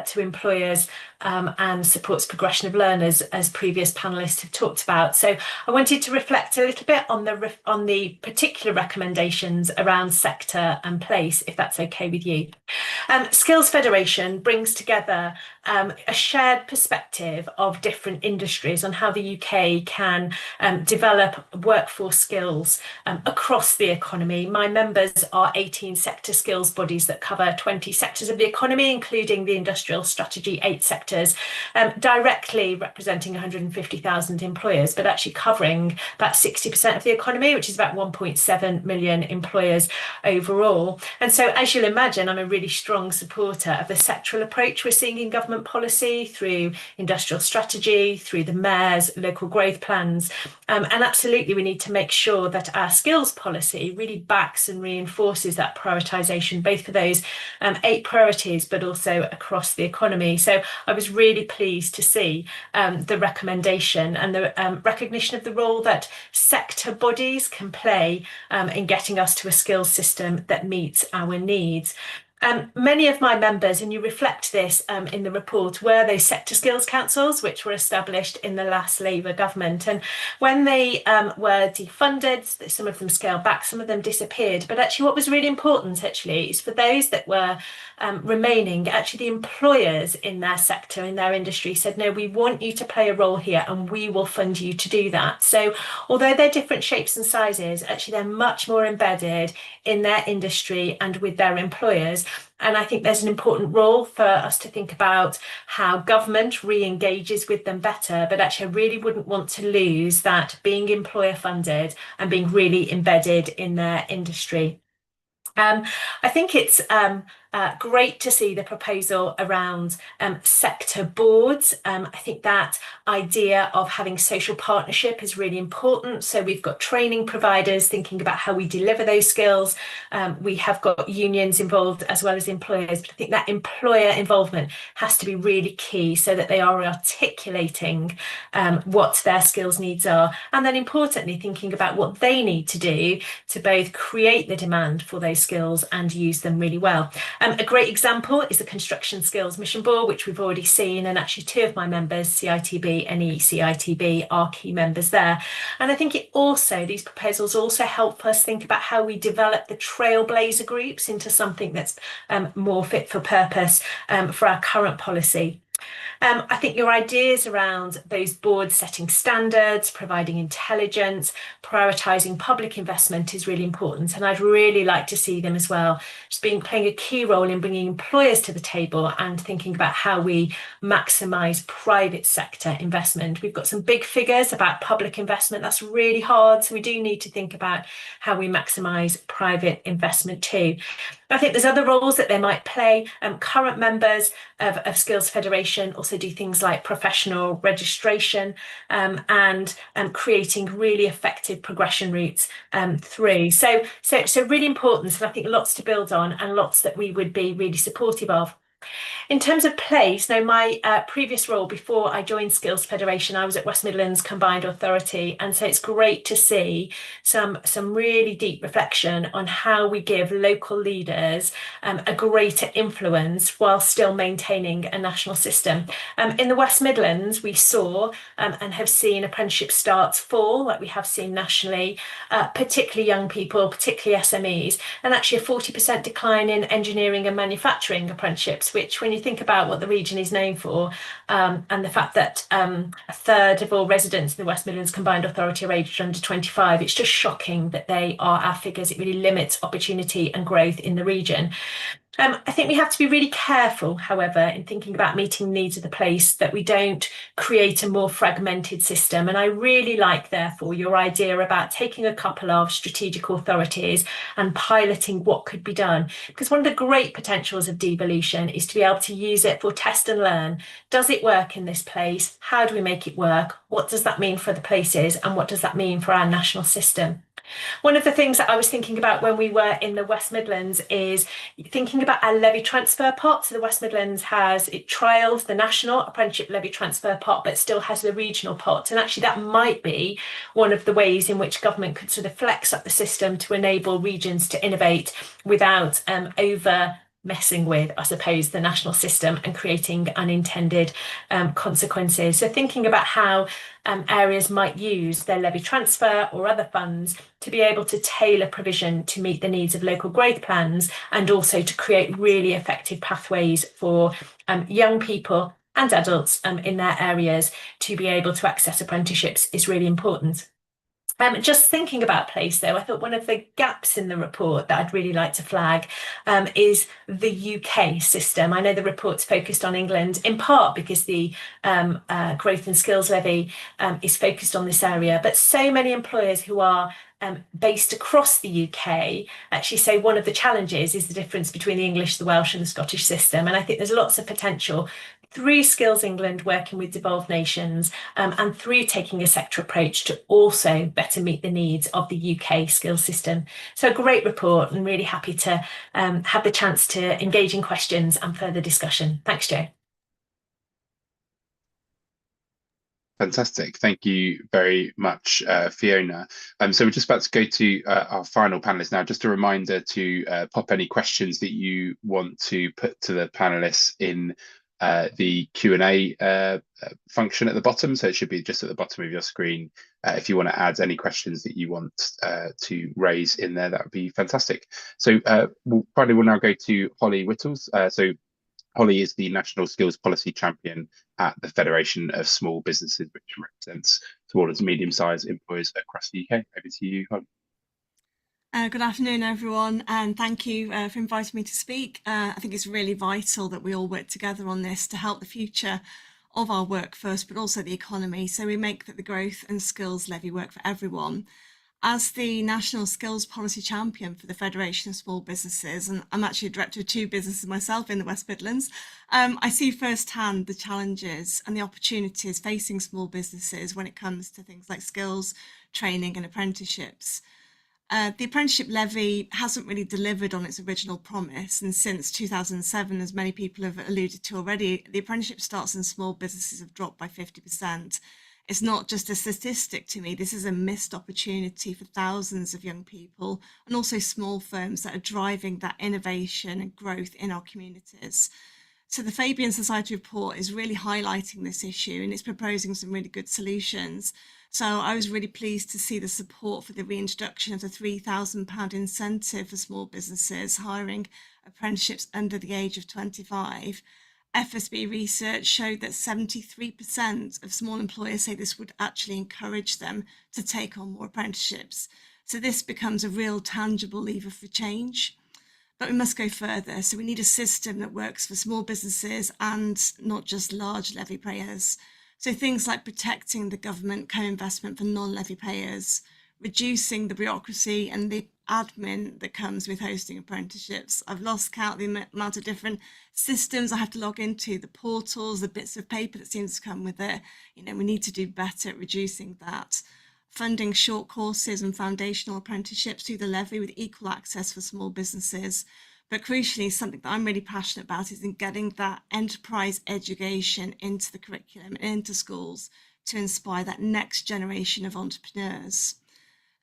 to employers and supports progression of learners, as previous panelists have talked about. So I wanted to reflect a little bit on the particular recommendations around sector and place, if that's okay with you. Skills Federation brings together a shared perspective of different industries on how the UK can develop workforce skills across the economy. My members are 18 sector skills bodies that cover 20 sectors of the economy, including the industrial strategy 8 sectors, directly representing 150,000 employers, but actually covering about 60% of the economy, which is about 1.7 million employers overall. And so, as you'll imagine, I'm a really strong supporter of the sectoral approach we're seeing in government policy through industrial strategy, through the mayor's local growth plans. And absolutely, we need to make sure that our skills policy really backs and reinforces that prioritisation, both for those 8 priorities, but also across the economy. So I was really pleased to see the recommendation and the recognition of the role that sector bodies can play in getting us to a skills system that meets our needs. Many of my members, and you reflect this in the report, were those sector skills councils, which were established in the last Labour government. And when they were defunded, some of them scaled back, some of them disappeared. But actually what was really important is for those that were remaining, actually the employers in their sector, in their industry said, no, we want you to play a role here and we will fund you to do that. So although they're different shapes and sizes, actually they're much more embedded in their industry and with their employers. And I think there's an important role for us to think about how government re-engages with them better. But actually, I really wouldn't want to lose that being employer funded and being really embedded in their industry. I think it's great to see the proposal around sector boards. I think that idea of having social partnership is really important. So we've got training providers thinking about how we deliver those skills. We have got unions involved as well as employers, but I think that employer involvement has to be really key so that they are articulating what their skills needs are. And then importantly, thinking about what they need to do to both create the demand for those skills and use them really well. A great example is the Construction Skills Mission Board, which we've already seen, and actually two of my members, CITB and ECITB, are key members there. And I think these proposals also help us think about how we develop the trailblazer groups into something that's more fit for purpose for our current policy. I think your ideas around those boards setting standards, providing intelligence, prioritising public investment is really important, and I'd really like to see them as well just playing a key role in bringing employers to the table and thinking about how we maximise private sector investment. We've got some big figures about public investment. That's really hard, so we do need to think about how we maximise private investment too. I think there's other roles that they might play. Current members of Skills Federation also do things like professional registration and creating really effective progression routes through. So really important, and I think lots to build on and lots that we would be really supportive of. In terms of place, now my previous role before I joined Skills Federation, I was at West Midlands Combined Authority, and so it's great to see some really deep reflection on how we give local leaders a greater influence while still maintaining a national system. In the West Midlands, we saw and have seen apprenticeship starts fall, like we have seen nationally, particularly young people, particularly SMEs, and actually a 40% decline in engineering and manufacturing apprenticeships, which when you think about what the region is known for, and the fact that a third of all residents in the West Midlands Combined Authority are aged under 25, it's just shocking that they are our figures. It really limits opportunity and growth in the region. I think we have to be really careful, however, in thinking about meeting the needs of the place, that we don't create a more fragmented system. And I really like, therefore, your idea about taking a couple of strategic authorities and piloting what could be done. Because one of the great potentials of devolution is to be able to use it for test and learn. Does it work in this place? How do we make it work? What does that mean for the places? And what does that mean for our national system? One of the things that I was thinking about when we were in the West Midlands is thinking about our levy transfer pot. So the West Midlands trialled the national apprenticeship levy transfer pot, but still has the regional pot. And actually that might be one of the ways in which government could sort of flex up the system to enable regions to innovate without over messing with, I suppose, the national system and creating unintended consequences. So thinking about how areas might use their levy transfer or other funds to be able to tailor provision to meet the needs of local growth plans, and also to create really effective pathways for young people and adults in their areas to be able to access apprenticeships is really important. Just thinking about place, though, I thought one of the gaps in the report that I'd really like to flag is the UK system. I know the report's focused on England, in part because the Growth and Skills Levy is focused on this area, but so many employers who are based across the UK actually say one of the challenges is the difference between the English, the Welsh and the Scottish system. And I think there's lots of potential through Skills England working with devolved nations and through taking a sector approach to also better meet the needs of the UK skills system. So a great report, and really happy to have the chance to engage in questions and further discussion. Thanks, Jo. Fantastic. Thank you very much, Fiona. So we're just about to go to our final panelist now. Just a reminder to pop any questions that you want to put to the panelists in the Q&A function at the bottom. So it should be just at the bottom of your screen. If you want to add any questions that you want to raise in there, that would be fantastic. So we'll now go to Holly Whittles. So Holly is the National Skills Policy Champion at the Federation of Small Businesses, which represents small and medium-sized employers across the UK. Over to you, Holly. Good afternoon, everyone, and thank you for inviting me to speak. I think it's really vital that we all work together on this to help the future of our workforce, but also the economy, so we make that the growth and skills levy work for everyone. As the National Skills Policy Champion for the Federation of Small Businesses, and I'm actually a director of 2 businesses myself in the West Midlands, I see firsthand the challenges and the opportunities facing small businesses when it comes to things like skills, training and apprenticeships. The apprenticeship levy hasn't really delivered on its original promise, and since 2007, as many people have alluded to already, the apprenticeship starts in small businesses have dropped by 50%. It's not just a statistic to me, this is a missed opportunity for thousands of young people and also small firms that are driving that innovation and growth in our communities. So the Fabian Society report is really highlighting this issue and it's proposing some really good solutions. So I was really pleased to see the support for the reintroduction of the £3,000 incentive for small businesses hiring apprenticeships under the age of 25. FSB research showed that 73% of small employers say this would actually encourage them to take on more apprenticeships. So this becomes a real tangible lever for change. But we must go further. So we need a system that works for small businesses and not just large levy payers. So things like protecting the government co-investment for non-levy payers, reducing the bureaucracy and the admin that comes with hosting apprenticeships. I've lost count the amount of different systems I have to log into, the portals, the bits of paper that seems to come with it. We need to do better at reducing that. Funding short courses and foundational apprenticeships through the levy with equal access for small businesses. But crucially, something that I'm really passionate about is in getting that enterprise education into the curriculum, into schools, to inspire that next generation of entrepreneurs.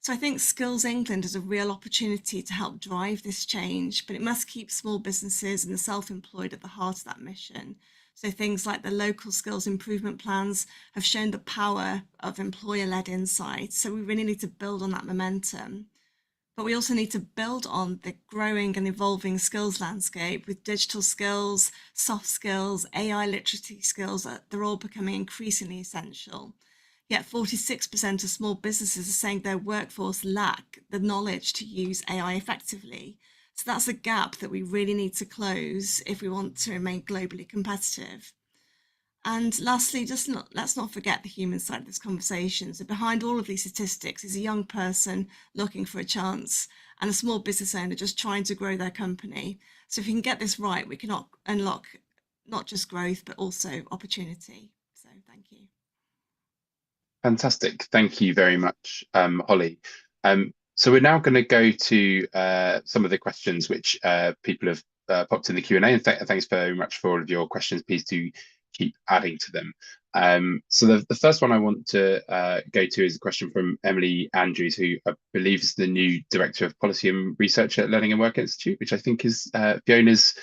So I think Skills England is a real opportunity to help drive this change, but it must keep small businesses and the self-employed at the heart of that mission. So things like the local skills improvement plans have shown the power of employer-led insight. So we really need to build on that momentum. But we also need to build on the growing and evolving skills landscape with digital skills, soft skills, AI literacy skills, they're all becoming increasingly essential. Yet 46% of small businesses are saying their workforce lack the knowledge to use AI effectively. So that's a gap that we really need to close if we want to remain globally competitive. And lastly, let's not forget the human side of this conversation. So behind all of these statistics is a young person looking for a chance and a small business owner just trying to grow their company. So if we can get this right, we can unlock not just growth, but also opportunity. So thank you. Fantastic. Thank you very much, Holly. So we're now going to go to some of the questions which people have popped in the Q&A. And thanks very much for all of your questions. Please do keep adding to them. So the first one I want to go to is a question from Emily Andrews, who I believe is the new Director of Policy and Research at Learning and Work Institute, which I think is Fiona's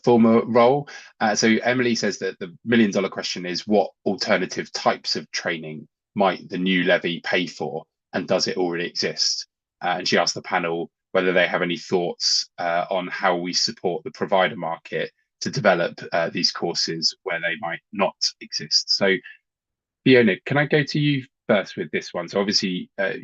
former role. So Emily says that the million-dollar question is, what alternative types of training might the new levy pay for, and does it already exist? And she asked the panel whether they have any thoughts on how we support the provider market to develop these courses where they might not exist. So Fiona, can I go to you first with this one? So obviously, as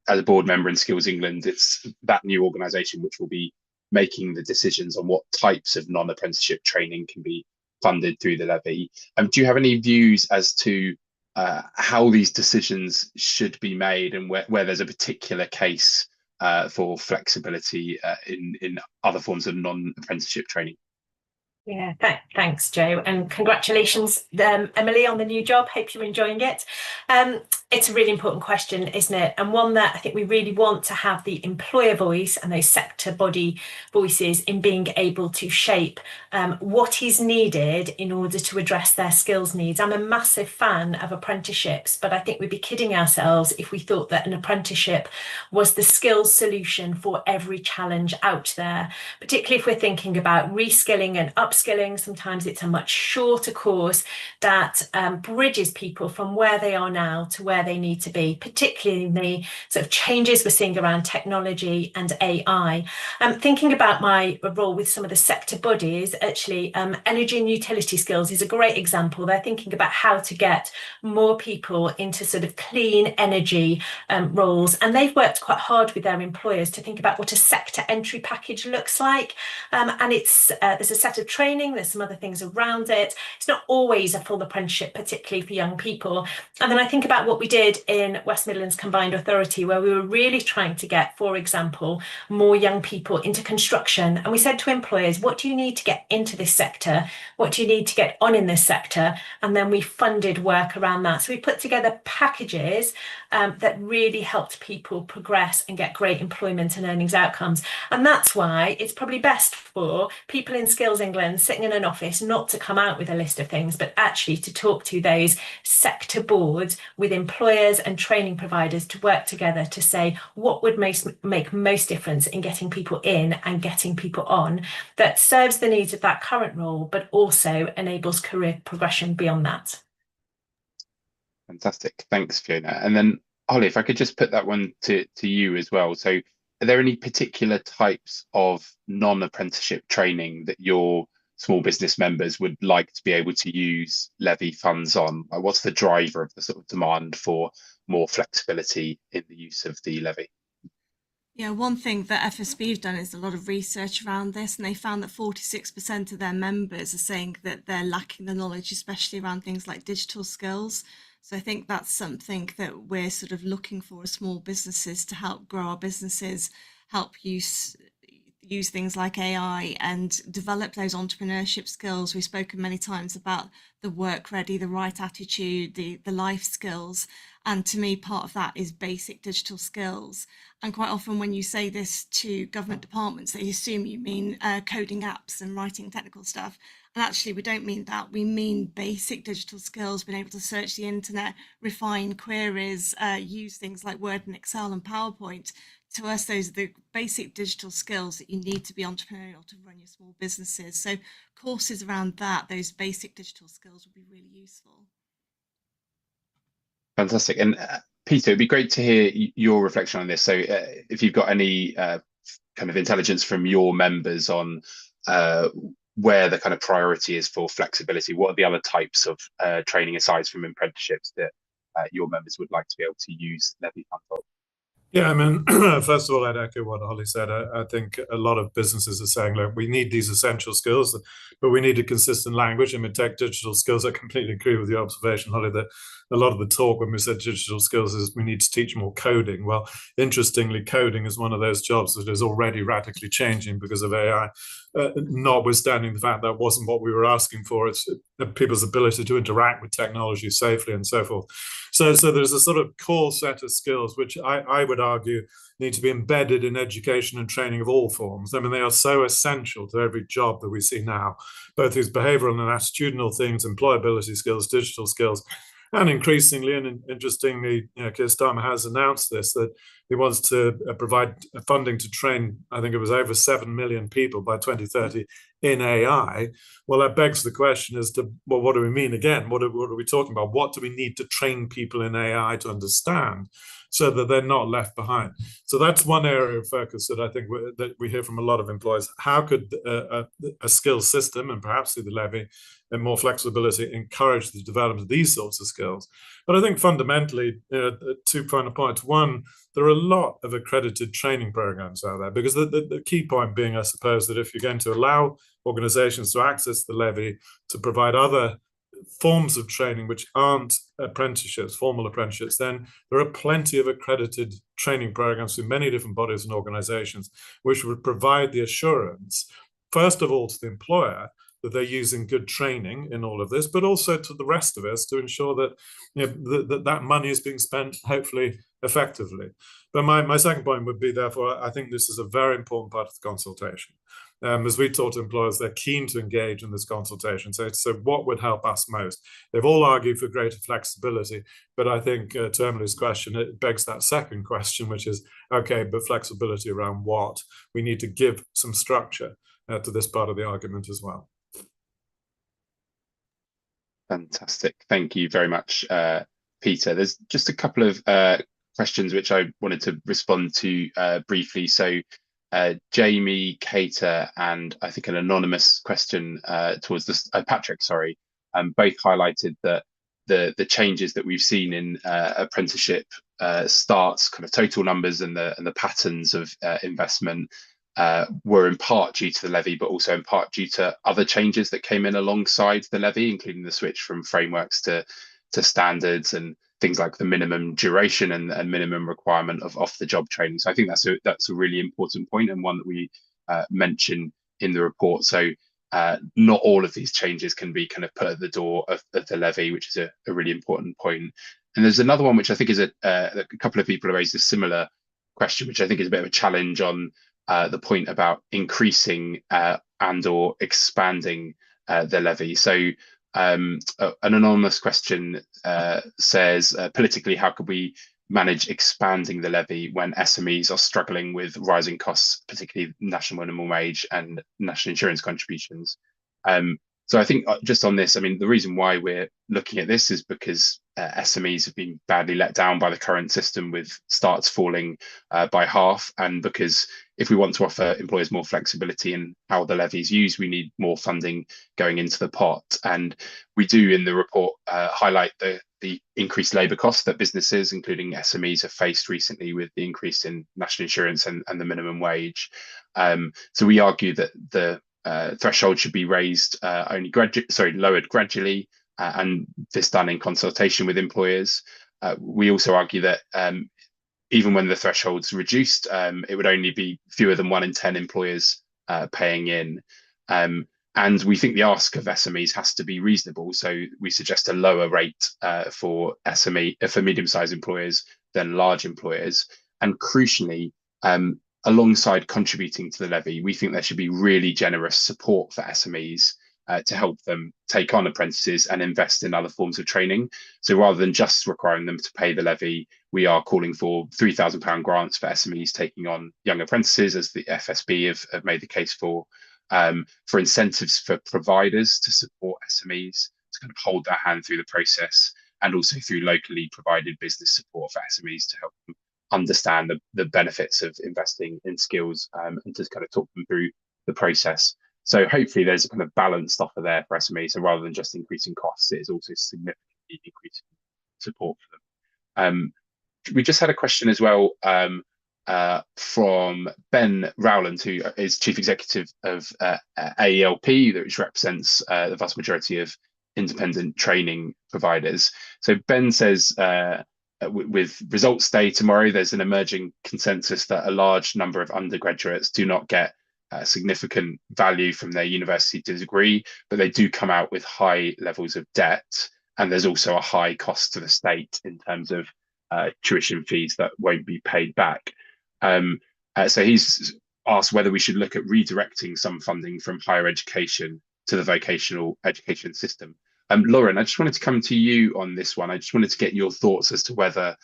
a board member in Skills England, it's that new organisation which will be making the decisions on what types of non-apprenticeship training can be funded through the levy. Do you have any views as to how these decisions should be made and where there's a particular case for flexibility in other forms of non-apprenticeship training? Yeah, thanks, Joe, and congratulations, Emily, on the new job. Hope you're enjoying it. It's a really important question, isn't it? And one that I think we really want to have the employer voice and those sector body voices in being able to shape what is needed in order to address their skills needs. I'm a massive fan of apprenticeships, but I think we'd be kidding ourselves if we thought that an apprenticeship was the skills solution for every challenge out there, particularly if we're thinking about reskilling and upskilling. Sometimes it's a much shorter course that bridges people from where they are now to where they need to be, particularly in the sort of changes we're seeing around technology and AI. Thinking about my role with some of the sector bodies, actually, energy and utility skills is a great example. They're thinking about how to get more people into sort of clean energy roles, and they've worked quite hard with their employers to think about what a sector entry package looks like. And it's there's a set of training, there's some other things around it. It's not always a full apprenticeship, particularly for young people. And then I think about what we did in West Midlands Combined Authority, where we were really trying to get, for example, more young people into construction. And we said to employers, what do you need to get into this sector? What do you need to get on in this sector? And then we funded work around that. So we put together packages that really helped people progress and get great employment and earnings outcomes. And that's why it's probably best for people in Skills England sitting in an office not to come out with a list of things, but actually to talk to those sector boards with employers and training providers to work together to say what would make most difference in getting people in and getting people on, that serves the needs of that current role, but also enables career progression beyond that. Fantastic. Thanks, Fiona. And then, Holly, if I could just put that one to you as well. So are there any particular types of non-apprenticeship training that your small business members would like to be able to use Levy funds on? Like, what's the driver of the sort of demand for more flexibility in the use of the Levy? Yeah, one thing that FSB have done is a lot of research around this, and they found that 46% of their members are saying that they're lacking the knowledge, especially around things like digital skills. So I think that's something that we're sort of looking for as small businesses to help grow our businesses, help use things like AI and develop those entrepreneurship skills. We've spoken many times about the work ready, the right attitude, the life skills. And to me, part of that is basic digital skills. And quite often when you say this to government departments, they assume you mean coding apps and writing technical stuff. And actually, we don't mean that. We mean basic digital skills, being able to search the internet, refine queries, use things like Word and Excel and PowerPoint. To us, those are the basic digital skills that you need to be entrepreneurial to run your small businesses. So courses around that, those basic digital skills would be really useful. Fantastic. And Peter, it'd be great to hear your reflection on this. So if you've got any kind of intelligence from your members on where the kind of priority is for flexibility, what are the other types of training aside from apprenticeships that your members would like to be able to use Levy Fund for? Yeah, I mean, first of all, I'd echo what Holly said. I think a lot of businesses are saying, look, we need these essential skills, but we need a consistent language. I mean, tech digital skills, I completely agree with your observation, Holly, that a lot of the talk when we said digital skills is we need to teach more coding. Well, interestingly, coding is one of those jobs that is already radically changing because of AI, notwithstanding the fact that wasn't what we were asking for. It's people's ability to interact with technology safely and so forth. So there's a sort of core set of skills, which I would argue need to be embedded in education and training of all forms. I mean, they are so essential to every job that we see now, both these behavioral and attitudinal things, employability skills, digital skills, and increasingly, and interestingly, Keir Starmer has announced this, that he wants to provide funding to train, I think it was over 7 million people by 2030 in AI. Well, that begs the question as to, well, what do we mean again? What are we talking about? What do we need to train people in AI to understand so that they're not left behind? So that's one area of focus that I think that we hear from a lot of employers. How could a skills system, and perhaps through the Levy and more flexibility, encourage the development of these sorts of skills? But I think fundamentally, 2 final points. One, there are a lot of accredited training programs out there, because the key point being, I suppose, that if you're going to allow organizations to access the Levy to provide other forms of training which aren't apprenticeships, formal apprenticeships, then there are plenty of accredited training programs through many different bodies and organizations which would provide the assurance, first of all, to the employer that they're using good training in all of this, but also to the rest of us to ensure that that money is being spent, hopefully, effectively. But my second point would be, therefore, I think this is a very important part of the consultation. As we talk to employers, they're keen to engage in this consultation. So what would help us most? They've all argued for greater flexibility, but I think to Emily's question, it begs that second question, which is, okay, but flexibility around what? We need to give some structure to this part of the argument as well. Fantastic. Thank you very much, Peter. There's just a couple of questions which I wanted to respond to briefly. So Jamie, Cater, and I think an anonymous question towards this, Patrick, sorry, both highlighted that the changes that we've seen in apprenticeship starts, kind of total numbers, and the patterns of investment were in part due to the levy, but also in part due to other changes that came in alongside the levy, including the switch from frameworks to standards and things like the minimum duration and minimum requirement of off-the-job training. So I think that's a really important point, and one that we mention in the report. So not all of these changes can be kind of put at the door of the levy, which is a really important point. And there's another one which I think is a couple of people have raised a similar question, which I think is a bit of a challenge on the point about increasing and or expanding the levy. So an anonymous question says, politically, how could we manage expanding the levy when SMEs are struggling with rising costs, particularly national minimum wage and national insurance contributions? So I think just on this, I mean, the reason why we're looking at this is because SMEs have been badly let down by the current system, with starts falling by half, and because if we want to offer employers more flexibility in how the levy is used, we need more funding going into the pot. And we do in the report highlight the increased labour costs that businesses, including SMEs, have faced recently with the increase in national insurance and the minimum wage. So we argue that the threshold should be raised lowered gradually, and this done in consultation with employers. We also argue that even when the threshold's reduced, it would only be fewer than 1 in 10 employers paying in. And we think the ask of SMEs has to be reasonable. So we suggest a lower rate for medium-sized employers than large employers. And crucially, alongside contributing to the levy, we think there should be really generous support for SMEs to help them take on apprentices and invest in other forms of training. So rather than just requiring them to pay the levy, we are calling for £3,000 grants for SMEs taking on young apprentices, as the FSB have made the case for incentives for providers to support SMEs to kind of hold their hand through the process, and also through locally provided business support for SMEs to help them understand the benefits of investing in skills, and to kind of talk them through the process. So hopefully there's a kind of balanced offer there for SMEs. So rather than just increasing costs, it is also significantly increasing support for them. We just had a question as well from Ben Rowland, who is Chief Executive of AELP, which represents the vast majority of independent training providers. So Ben says, with results day tomorrow, there's an emerging consensus that a large number of undergraduates do not get significant value from their university degree, but they do come out with high levels of debt. And there's also a high cost to the state in terms of tuition fees that won't be paid back. So he's asked whether we should look at redirecting some funding from higher education to the vocational education system. Lauren, I just wanted to come to you on this one. I just wanted to get your thoughts as to whether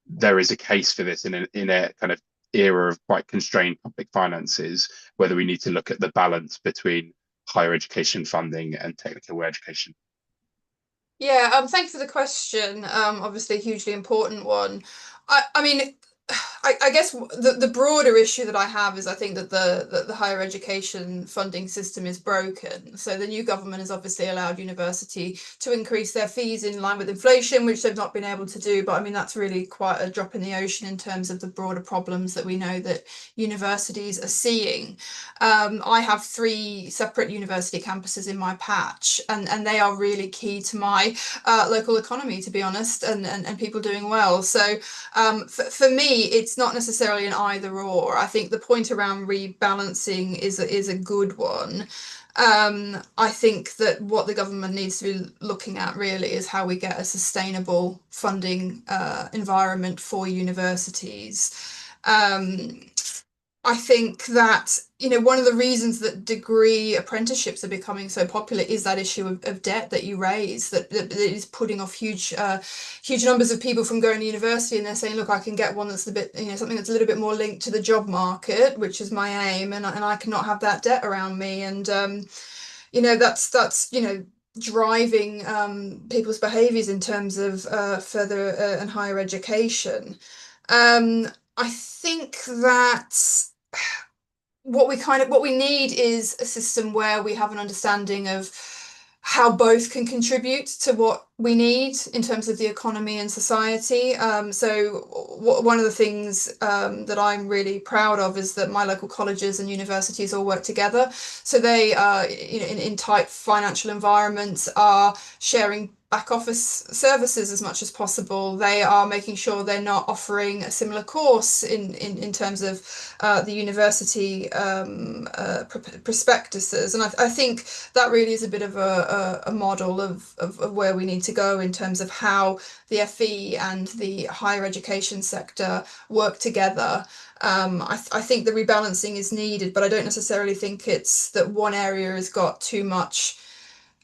there is a case for this in a kind of era of quite constrained public finances, whether we need to look at the balance between higher education funding and technical education. Yeah, thank you for the question. Obviously a hugely important one. I mean, I guess the broader issue that I have is I think that the higher education funding system is broken. So the new government has obviously allowed university to increase their fees in line with inflation, which they've not been able to do. But I mean, that's really quite a drop in the ocean in terms of the broader problems that we know that universities are seeing. I have 3 separate university campuses in my patch, and they are really key to my local economy, to be honest, and people doing well. So for me, it's not necessarily an either or. I think the point around rebalancing is a good one. I think that what the government needs to be looking at really is how we get a sustainable funding environment for universities. I think that, you know, one of the reasons that degree apprenticeships are becoming so popular is that issue of debt that you raise, that is putting off huge numbers of people from going to university, and they're saying, look, I can get one that's a bit, you know, something that's a little bit more linked to the job market, which is my aim, and I cannot have that debt around me. And you know, that's you know, driving people's behaviours in terms of further and higher education. I think that what we need is a system where we have an understanding of how both can contribute to what we need in terms of the economy and society. One of the things that I'm really proud of is that my local colleges and universities all work together. So they, in tight financial environments, are sharing back office services as much as possible. They are making sure they're not offering a similar course in terms of the university prospectuses. And I think that really is a bit of a model of where we need to go in terms of how the FE and the higher education sector work together. I think the rebalancing is needed, but I don't necessarily think it's that one area has got too much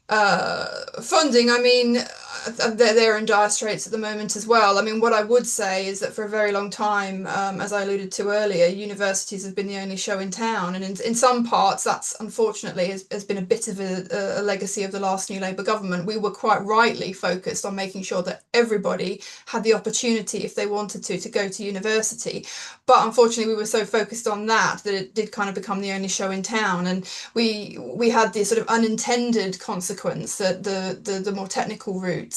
funding. I mean, they're in dire straits at the moment as well. I mean, what I would say is that for a very long time, as I alluded to earlier, universities have been the only show in town, and in some parts, that's unfortunately has been a bit of a legacy of the last New Labour government. We were quite rightly focused on making sure that everybody had the opportunity, if they wanted to go to university. But unfortunately, we were so focused on that it did kind of become the only show in town, and we had this sort of unintended consequence that the more technical routes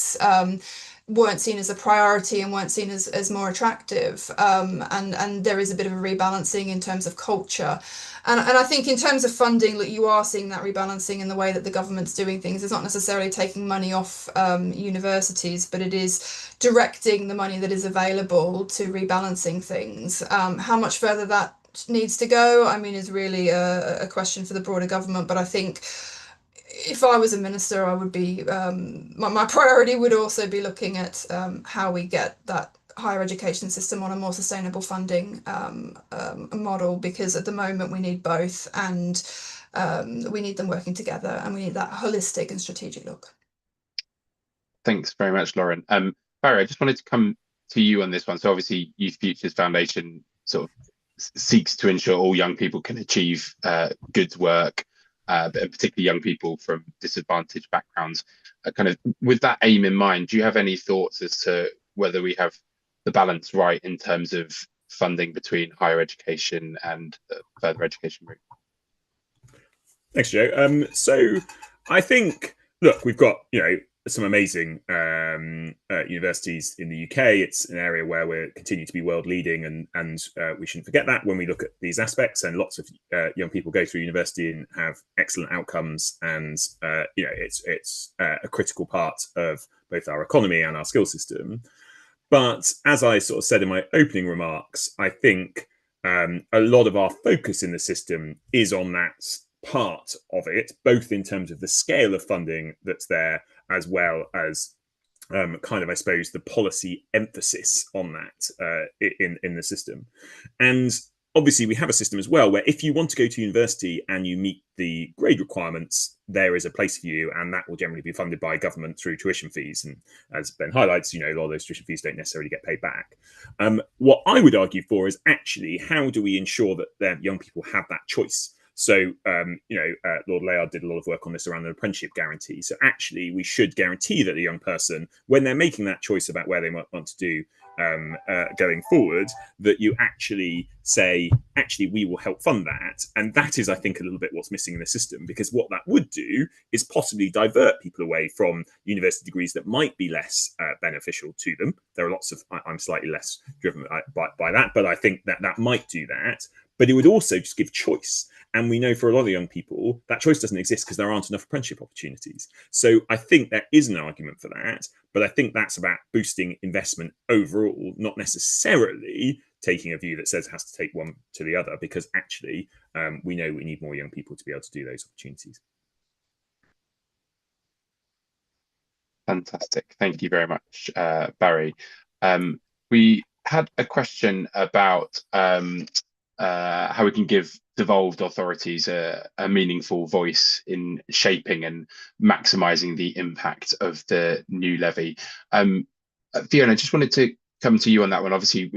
weren't seen as a priority and weren't seen as more attractive. And there is a bit of a rebalancing in terms of culture. And I think in terms of funding, look, you are seeing that rebalancing in the way that the government's doing things. It's not necessarily taking money off universities, but it is directing the money that is available to rebalancing things. How much further that needs to go, I mean, is really a question for the broader government. But I think if I was a minister, I would be my priority would also be looking at how we get that higher education system on a more sustainable funding model, because at the moment we need both, and we need them working together, and we need that holistic and strategic look. Thanks very much, Lauren. Barry, I just wanted to come to you on this one. So obviously Youth Futures Foundation sort of seeks to ensure all young people can achieve good work, but particularly young people from disadvantaged backgrounds. Kind of with that aim in mind, do you have any thoughts as to whether we have the balance right in terms of funding between higher education and the further education route? Thanks, Joe. So I think, look, we've got, some amazing universities in the UK. It's an area where we're continuing to be world leading, and we shouldn't forget that when we look at these aspects. And lots of young people go through university and have excellent outcomes, and it's a critical part of both our economy and our skill system. But as I sort of said in my opening remarks, I think a lot of our focus in the system is on that part of it, both in terms of the scale of funding that's there, as well as I suppose, the policy emphasis on that in the system. And obviously we have a system as well where if you want to go to university and you meet the grade requirements, there is a place for you, and that will generally be funded by government through tuition fees. And as Ben highlights, a lot of those tuition fees don't necessarily get paid back. What I would argue for is actually, how do we ensure that young people have that choice? So, Lord Layard did a lot of work on this around the apprenticeship guarantee. So actually, we should guarantee that the young person, when they're making that choice about where they might want to do going forward, that you actually say, actually, we will help fund that. And that is, I think, a little bit what's missing in the system, because what that would do is possibly divert people away from university degrees that might be less beneficial to them. There are lots of, I'm slightly less driven by that, but I think that might do that. But it would also just give choice. And we know for a lot of young people, that choice doesn't exist because there aren't enough apprenticeship opportunities. So I think there is an argument for that, but I think that's about boosting investment overall, not necessarily taking a view that says it has to take one to the other, because actually we know we need more young people to be able to do those opportunities. Fantastic. Thank you very much, Barry. We had a question about how we can give devolved authorities a meaningful voice in shaping and maximising the impact of the new levy. Fiona, I just wanted to come to you on that one. Obviously,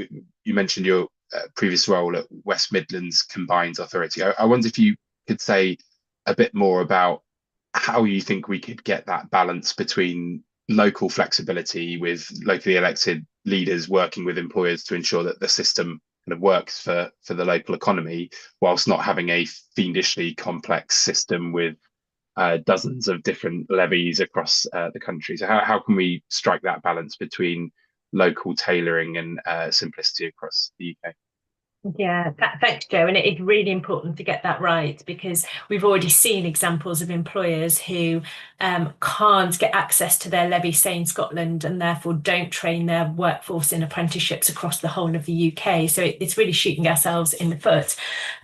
you mentioned your previous role at West Midlands Combined Authority. I wonder if you could say a bit more about how you think we could get that balance between local flexibility with locally elected leaders working with employers to ensure that the system kind of works for the local economy, whilst not having a fiendishly complex system with dozens of different levies across the country. So how can we strike that balance between local tailoring and simplicity across the UK? Yeah, thanks, Joe. And it is really important to get that right, because we've already seen examples of employers who can't get access to their levy, say in Scotland, and therefore don't train their workforce in apprenticeships across the whole of the UK. So it's really shooting ourselves in the foot.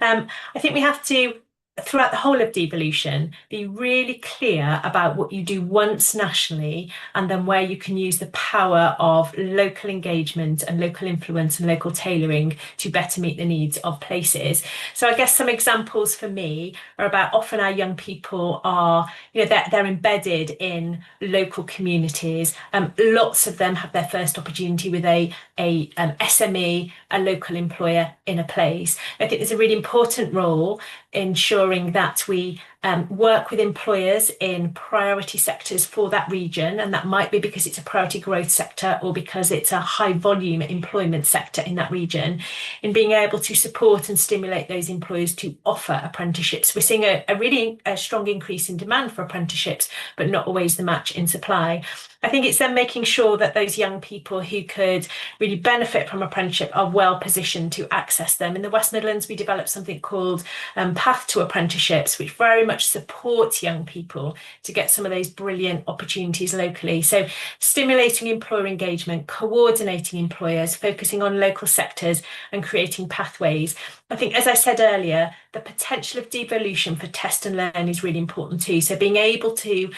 I think we have to, throughout the whole of devolution, be really clear about what you do once nationally, and then where you can use the power of local engagement and local influence and local tailoring to better meet the needs of places. So I guess some examples for me are about, often our young people are, they're embedded in local communities. Lots of them have their first opportunity with a SME, a local employer in a place. I think there's a really important role ensuring that we work with employers in priority sectors for that region, and that might be because it's a priority growth sector or because it's a high volume employment sector in that region, in being able to support and stimulate those employers to offer apprenticeships. We're seeing a really strong increase in demand for apprenticeships, but not always the match in supply. I think it's then making sure that those young people who could really benefit from apprenticeship are well positioned to access them. In the West Midlands, we developed something called Path to Apprenticeships, which very much supports young people to get some of those brilliant opportunities locally. So stimulating employer engagement, coordinating employers, focusing on local sectors and creating pathways. I think, as I said earlier, the potential of devolution for test and learn is really important too. So being able to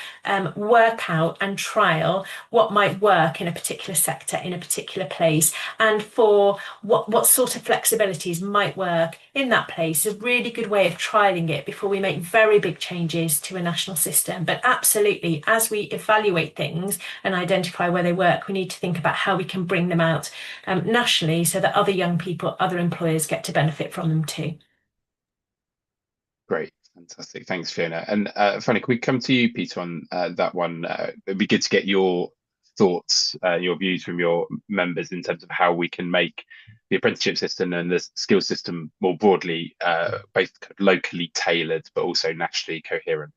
work out and trial what might work in a particular sector, in a particular place, and for what sort of flexibilities might work in that place is a really good way of trialing it before we make very big changes to a national system. But absolutely, as we evaluate things and identify where they work, we need to think about how we can bring them out nationally so that other young people, other employers get to benefit from them too. Great, fantastic. Thanks, Fiona. And Fanny, can we come to you, Peter, on that one? It'd be good to get your thoughts, your views from your members in terms of how we can make the apprenticeship system and the skills system more broadly, both locally tailored, but also nationally coherent.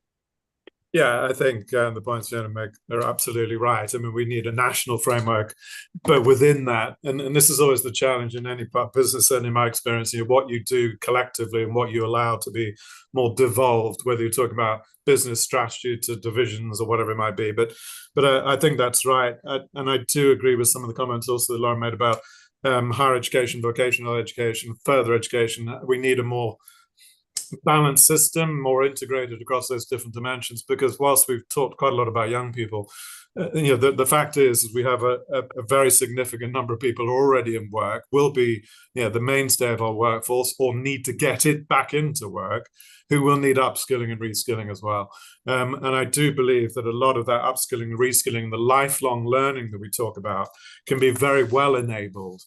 Yeah, I think the points Fiona make are absolutely right. I mean, we need a national framework, but within that, and this is always the challenge in any business, and in my experience, what you do collectively and what you allow to be more devolved, whether you're talking about business strategy to divisions or whatever it might be. But I think that's right. And I do agree with some of the comments also that Lauren made about higher education, vocational education, further education. We need a more balanced system, more integrated across those different dimensions, because whilst we've talked quite a lot about young people, the fact is we have a very significant number of people already in work, will be the mainstay of our workforce, or need to get it back into work, who will need upskilling and reskilling as well. And I do believe that a lot of that upskilling, reskilling, the lifelong learning that we talk about can be very well enabled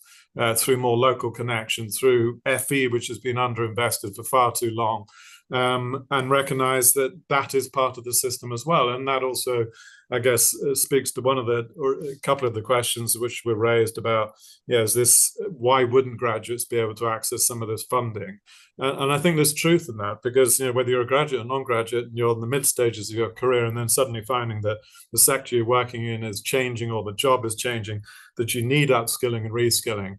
through more local connection, through FE, which has been underinvested for far too long, and recognize that that is part of the system as well. And that also, I guess, speaks to one of the, or a couple of the questions which were raised about, is this, why wouldn't graduates be able to access some of this funding? And I think there's truth in that, because whether you're a graduate or non-graduate, and you're in the mid stages of your career, and then suddenly finding that the sector you're working in is changing, or the job is changing, that you need upskilling and reskilling,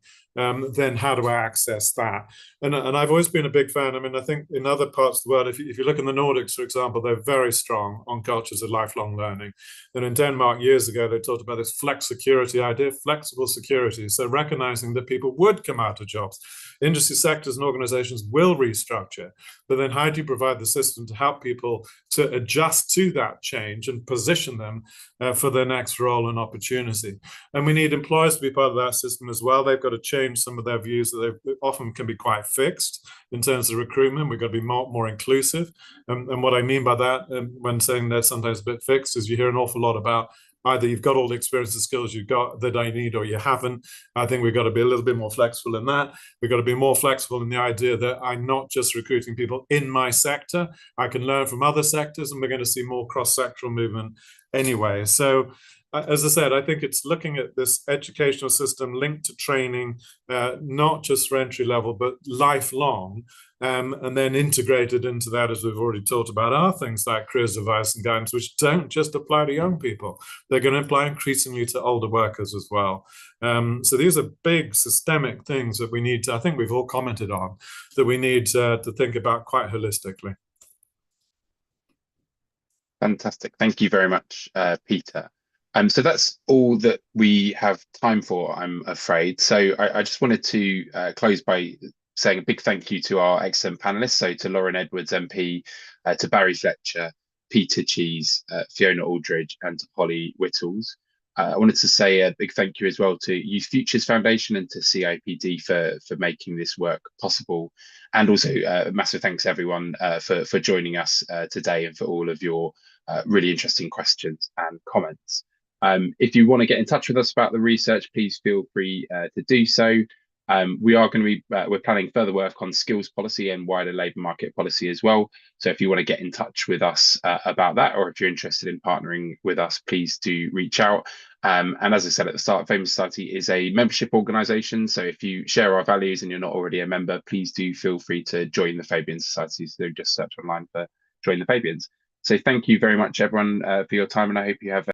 then how do I access that? And I've always been a big fan. I mean, I think in other parts of the world, if you look in the Nordics, for example, they're very strong on cultures of lifelong learning. And in Denmark years ago, they talked about this flex security idea, flexible security. So recognizing that people would come out of jobs. Industry sectors and organizations will restructure, but then how do you provide the system to help people to adjust to that change and position them for their next role and opportunity? And we need employers to be part of that system as well. They've got to change some of their views that they often can be quite fixed in terms of recruitment. We've got to be more inclusive. And what I mean by that, when saying they're sometimes a bit fixed, is you hear an awful lot about either you've got all the experience and skills you've got that I need or you haven't. I think we've got to be a little bit more flexible in that. We've got to be more flexible in the idea that I'm not just recruiting people in my sector. I can learn from other sectors, and we're going to see more cross-sectoral movement anyway. So as I said, I think it's looking at this educational system linked to training, not just for entry level, but lifelong. And then integrated into that, as we've already talked about, are things like careers advice and guidance, which don't just apply to young people. They're going to apply increasingly to older workers as well. So these are big systemic things that we need to, I think we've all commented on, that we need to think about quite holistically. Fantastic. Thank you very much, Peter. So that's all that we have time for, I'm afraid. So I just wanted to close by saying a big thank you to our excellent panelists. So to Lauren Edwards, MP, to Barry Fletcher, Peter Cheese, Fiona Aldridge, and to Holly Whittles. I wanted to say a big thank you as well to Youth Futures Foundation and to CIPD for making this work possible. And also a massive thanks everyone for joining us today and for all of your really interesting questions and comments. If you want to get in touch with us about the research, please feel free to do so. We are going to be, we're planning further work on skills policy and wider labour market policy as well. So if you want to get in touch with us about that, or if you're interested in partnering with us, please do reach out. And as I said at the start, Fabian Society is a membership organisation. So if you share our values and you're not already a member, please do feel free to join the Fabian Society. So just search online for Join the Fabians. So thank you very much, everyone, for your time, and I hope you have